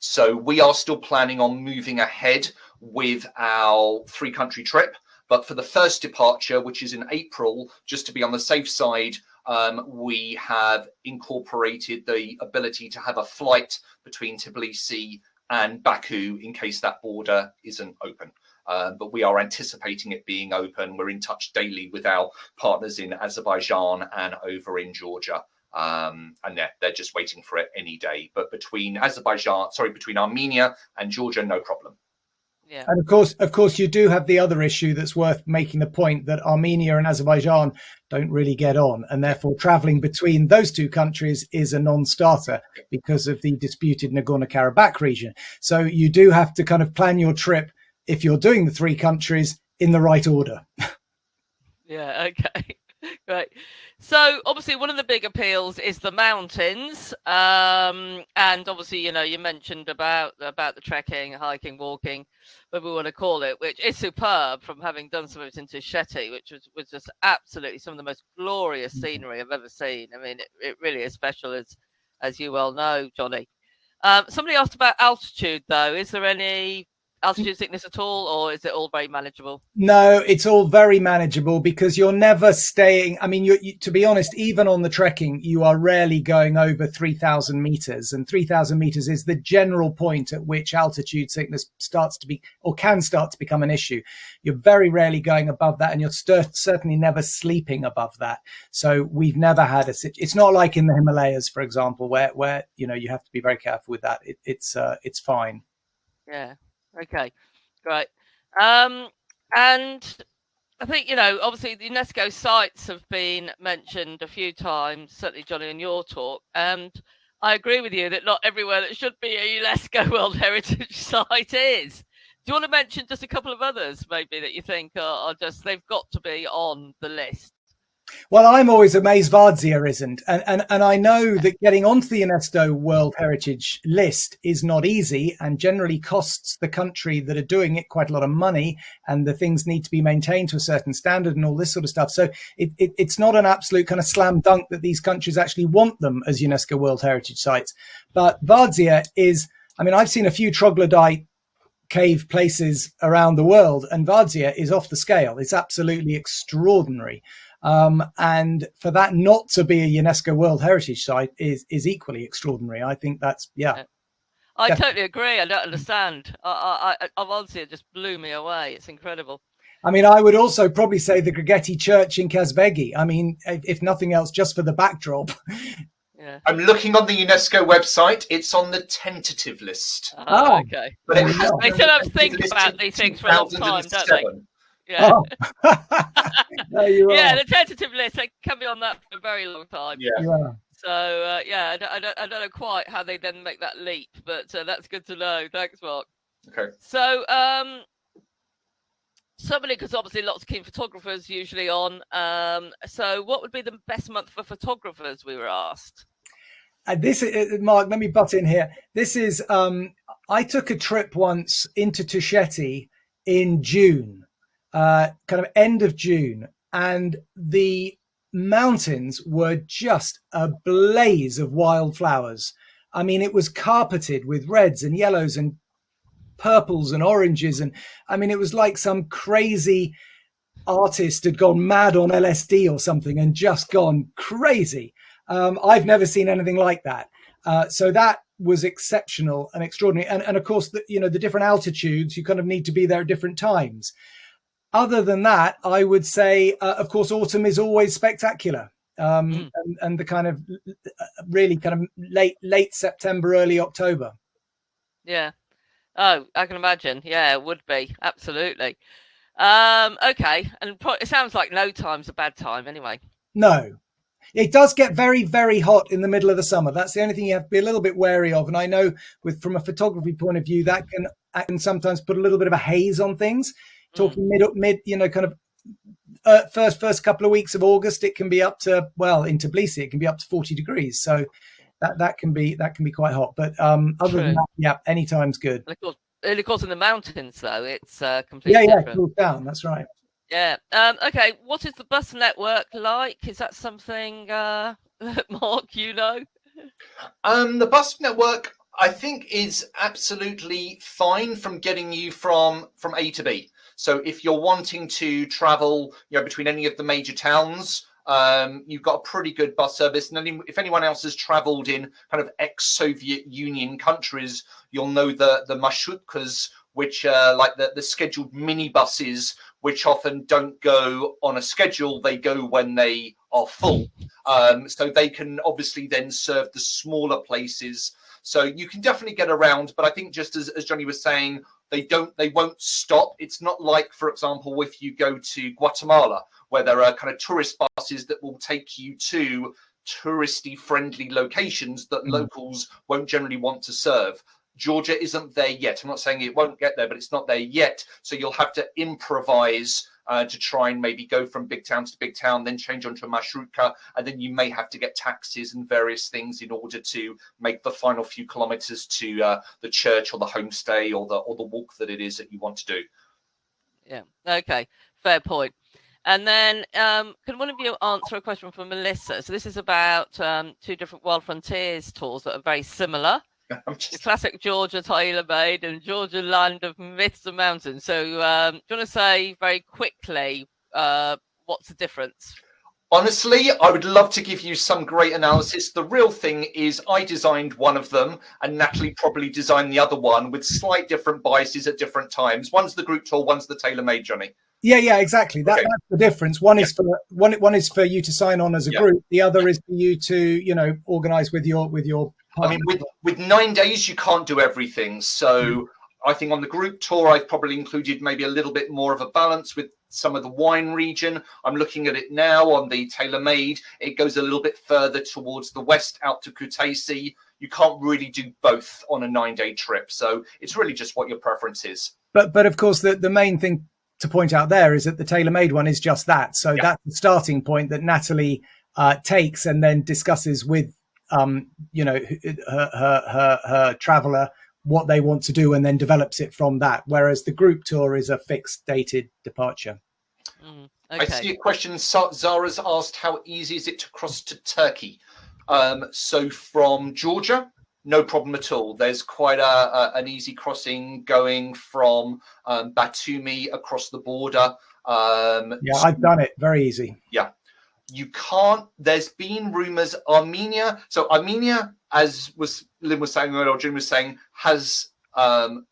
Speaker 3: So we are still planning on moving ahead with our 3-country trip. But for the first departure, which is in April, just to be on the safe side, we have incorporated the ability to have a flight between Tbilisi and Baku in case that border isn't open. But we are anticipating it being open. We're in touch daily with our partners in Azerbaijan and over in Georgia. And they're just waiting for it any day. But between Armenia and Georgia, no problem.
Speaker 2: Yeah.
Speaker 1: And of course, you do have the other issue that's worth making the point that Armenia and Azerbaijan don't really get on, and therefore traveling between those 2 countries is a non-starter because of the disputed Nagorno-Karabakh region. So you do have to kind of plan your trip, if you're doing the 3 countries, in the right order.
Speaker 2: Yeah, okay. Right. So obviously one of the big appeals is the mountains. And obviously, you mentioned about the trekking, hiking, walking, whatever we want to call it, which is superb from having done some of it in Shetty, which was just absolutely some of the most glorious scenery I've ever seen. I mean, it really is special, as you well know, Jonny. Somebody asked about altitude, though. Is there any altitude sickness at all, or is it all very manageable?
Speaker 1: No, it's all very manageable because you're never staying. I mean, to be honest, even on the trekking, you are rarely going over 3,000 meters, and 3,000 meters is the general point at which altitude sickness starts to be, or can start to become, an issue. You're very rarely going above that, and you're certainly never sleeping above that. So we've never had it's not like in the Himalayas, for example, where you have to be very careful with that. It's fine.
Speaker 2: Yeah. Okay. Great. And I think, obviously the UNESCO sites have been mentioned a few times, certainly Jonny in your talk. And I agree with you that not everywhere that should be a UNESCO World Heritage Site is. Do you want to mention just a couple of others maybe that you think are just, they've got to be on the list?
Speaker 1: Well, I'm always amazed Vadzia isn't. And I know that getting onto the UNESCO World Heritage list is not easy and generally costs the country that are doing it quite a lot of money, and the things need to be maintained to a certain standard and all this sort of stuff. So it's not an absolute kind of slam dunk that these countries actually want them as UNESCO World Heritage Sites. But Vadzia is, I mean, I've seen a few troglodyte cave places around the world, and Vadzia is off the scale. It's absolutely extraordinary. And for that not to be a UNESCO World Heritage Site is equally extraordinary. I think that's,
Speaker 2: I totally agree. I don't understand. Honestly, it just blew me away. It's incredible.
Speaker 1: I mean, I would also probably say the Grigeti Church in Kazbegi. I mean, if nothing else, just for the backdrop.
Speaker 2: Yeah.
Speaker 3: I'm looking on the UNESCO website. It's on the tentative list.
Speaker 2: Oh, okay.
Speaker 3: But it has
Speaker 2: they still have to think about these things for a long time, don't they? Yeah.
Speaker 1: Oh. There you
Speaker 2: yeah,
Speaker 1: are.
Speaker 2: the tentative list, they can be on that for a very long time.
Speaker 3: Yeah.
Speaker 2: So, I don't know quite how they then make that leap, but that's good to know. Thanks, Marc.
Speaker 3: Okay.
Speaker 2: So, somebody, because obviously lots of keen photographers usually on. So what would be the best month for photographers, we were asked?
Speaker 1: This is, Marc, let me butt in here. This is, I took a trip once into Tusheti in June. Kind of end of June, and the mountains were just a blaze of wildflowers. I mean, it was carpeted with reds and yellows and purples and oranges, and I mean, it was like some crazy artist had gone mad on LSD or something and just gone crazy. I've never seen anything like that. So that was exceptional and extraordinary. And of course, the different altitudes, you kind of need to be there at different times. Other than that, I would say, of course, autumn is always spectacular. And the kind of really kind of late September, early October.
Speaker 2: Yeah. Oh, I can imagine. Yeah, it would be. Absolutely. Okay. And it sounds like no time's a bad time anyway.
Speaker 1: No. It does get very, very hot in the middle of the summer. That's the only thing you have to be a little bit wary of. And I know from a photography point of view, that can sometimes put a little bit of a haze on things. Talking mid, kind of first couple of weeks of August, it can be up to, in Tbilisi, it can be up to 40 degrees. So that can be quite hot. But other than that, any time's good.
Speaker 2: And of course, in the mountains, though, it's completely different.
Speaker 1: Yeah, cools down. That's right.
Speaker 2: Yeah. Okay. What is the bus network like? Is that something, Marc, you know?
Speaker 3: The bus network, I think, is absolutely fine from getting you from A to B. So if you're wanting to travel, between any of the major towns, you've got a pretty good bus service. And if anyone else has travelled in kind of ex-Soviet Union countries, you'll know the marshutkas, which are like the scheduled minibuses, which often don't go on a schedule. They go when they are full. So they can obviously then serve the smaller places. So you can definitely get around. But I think just as Jonny was saying, they won't stop. It's not like, for example, if you go to Guatemala, where there are kind of tourist buses that will take you to touristy friendly locations that locals won't generally want to serve. Georgia isn't there yet. I'm not saying it won't get there, but it's not there yet. So you'll have to improvise to try and maybe go from big town to big town, then change onto a marshrutka, and then you may have to get taxis and various things in order to make the final few kilometers to the church or the homestay or the walk that it is that you want to do.
Speaker 2: Yeah. Okay. Fair point. And then can one of you answer a question from Melissa? So this is about two different Wild Frontiers tours that are very similar. The classic Georgia tailor-made and Georgian land of myths and mountains. So do you want to say very quickly what's the difference?
Speaker 3: Honestly, I would love to give you some great analysis. The real thing is I designed one of them and Natalie probably designed the other one with slight different biases at different times. One's the group tour, one's the tailor-made, Johnny.
Speaker 1: Yeah, exactly. That's the difference. One is for one is for you to sign on as a group. The other is for you to, organize with your partner.
Speaker 3: I mean, with 9 days, you can't do everything. So I think on the group tour, I've probably included maybe a little bit more of a balance with some of the wine region. I'm looking at it now on the tailor-made. It goes a little bit further towards the west out to Caucasus. You can't really do both on a 9-day trip. So it's really just what your preference is. But
Speaker 1: of course, the main thing to point out there is that the tailor-made one is just that. So that's the starting point that Natalie takes and then discusses with, her traveller what they want to do and then develops it from that. Whereas the group tour is a fixed dated departure.
Speaker 2: Okay.
Speaker 3: I see a question. Zara's asked, how easy is it to cross to Turkey? So from Georgia, no problem at all. There's quite an easy crossing going from Batumi across the border.
Speaker 2: I've
Speaker 1: done it. Very easy.
Speaker 3: Yeah. You can't. There's been rumors Armenia. So Armenia, as Lynn was saying, or Jim was saying, has an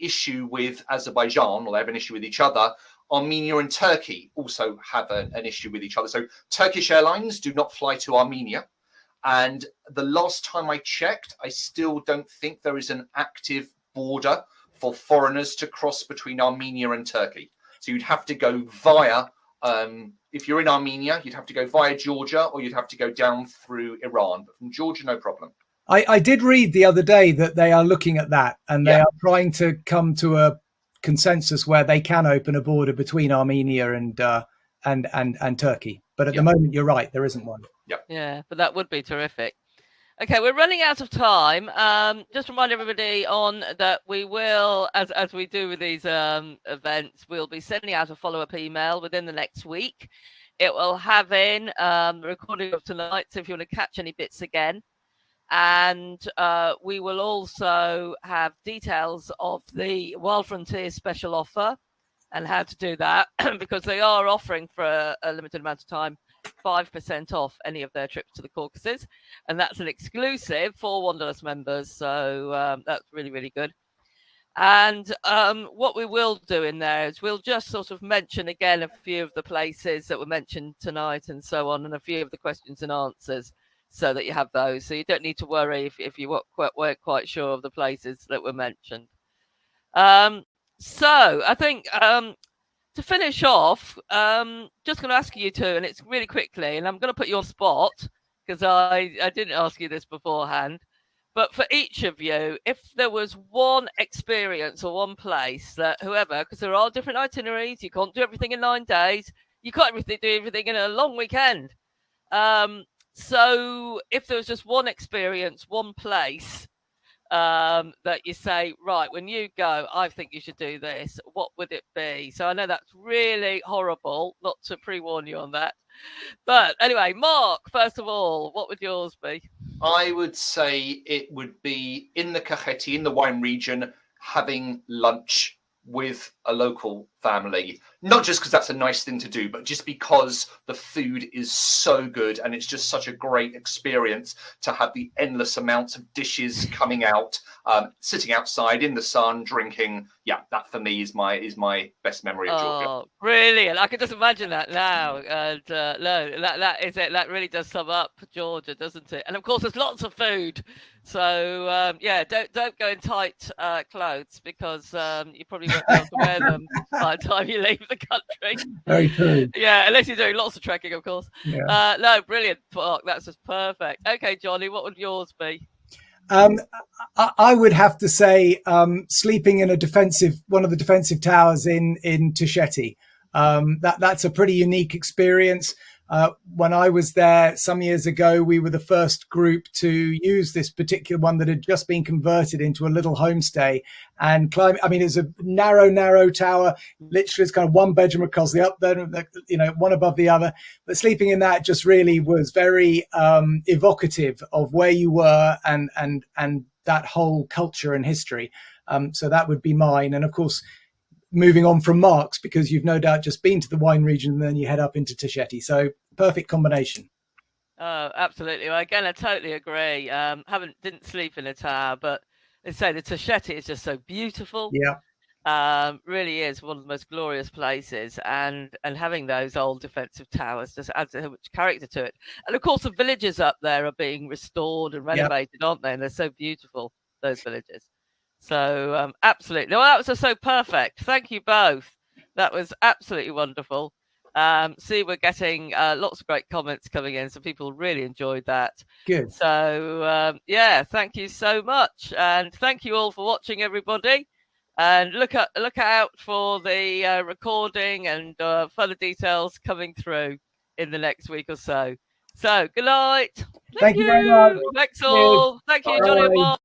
Speaker 3: issue with Azerbaijan, or they have an issue with each other. Armenia and Turkey also have an issue with each other. So Turkish Airlines do not fly to Armenia. And the last time I checked, I still don't think there is an active border for foreigners to cross between Armenia and Turkey. So you'd have to go via, if you're in Armenia, you'd have to go via Georgia, or you'd have to go down through Iran. But from Georgia, no problem.
Speaker 1: I did read the other day that they are looking at that, and they are trying to come to a consensus where they can open a border between Armenia and Turkey. But at the moment, you're right, there isn't one.
Speaker 2: Yeah, but that would be terrific. Okay, we're running out of time. Just remind everybody on that we will, as we do with these events, we'll be sending out a follow-up email within the next week. It will have in the recording of tonight, so if you want to catch any bits again. And we will also have details of the Wild Frontiers special offer and how to do that, because they are offering for a limited amount of time 5% off any of their trips to the Caucasus, and that's an exclusive for Wanderlust members. So that's really, really good. And what we will do in there is we'll just sort of mention again a few of the places that were mentioned tonight and so on, and a few of the questions and answers, so that you have those. So you don't need to worry if you weren't quite sure of the places that were mentioned. So I think to finish off, just going to ask you two, and it's really quickly, and I'm going to put you on spot because I didn't ask you this beforehand. But for each of you, if there was one experience or one place that whoever, because there are different itineraries, you can't do everything in 9 days, you can't do everything in a long weekend. So if there was just one experience, one place that you say, right, when you go, I think you should do this, what would it be? So I know that's really horrible not to pre-warn you on that. But anyway, Marc, first of all, what would yours be?
Speaker 3: I would say it would be in the Kakheti, in the wine region, having lunch with a local family. Not just because that's a nice thing to do, but just because the food is so good and it's just such a great experience to have the endless amounts of dishes coming out, sitting outside in the sun, drinking. Yeah, that for me is my best memory of Georgia.
Speaker 2: Oh, brilliant. I can just imagine that now. And no, that is it. That really does sum up Georgia, doesn't it? And of course, there's lots of food. So yeah, don't go in tight clothes, because you probably won't be able to wear them by the time you leave the country.
Speaker 1: Very true.
Speaker 2: Yeah, unless you're doing lots of trekking, of course. Yeah. No, brilliant, Marc. That's just perfect. Okay, Jonny, what would yours be?
Speaker 1: I would have to say sleeping in one of the defensive towers in Tusheti. That's a pretty unique experience. When I was there some years ago, we were the first group to use this particular one that had just been converted into a little homestay and climb. I mean, it's a narrow tower. Literally, it's kind of one bedroom across the up there, one above the other. But sleeping in that just really was very evocative of where you were and that whole culture and history. So that would be mine. And of course, moving on from Marc's, because you've no doubt just been to the wine region and then you head up into Tasceti. So perfect combination.
Speaker 2: Oh, absolutely. Well, again, I totally agree. Didn't sleep in a tower, but they say the Tasceti is just so beautiful.
Speaker 1: Yeah.
Speaker 2: Really is one of the most glorious places, and having those old defensive towers just adds so much character to it. And of course, the villages up there are being restored and renovated, aren't they? And they're so beautiful, those villages. So absolutely. Well, that was just so perfect. Thank you both. That was absolutely wonderful. See, we're getting lots of great comments coming in, so people really enjoyed that.
Speaker 1: Good.
Speaker 2: So thank you so much, and thank you all for watching, everybody. And look out for the recording and further details coming through in the next week or so. So good night.
Speaker 1: Thank you very much.
Speaker 2: Thanks all. Thank you, Jonny and Marc.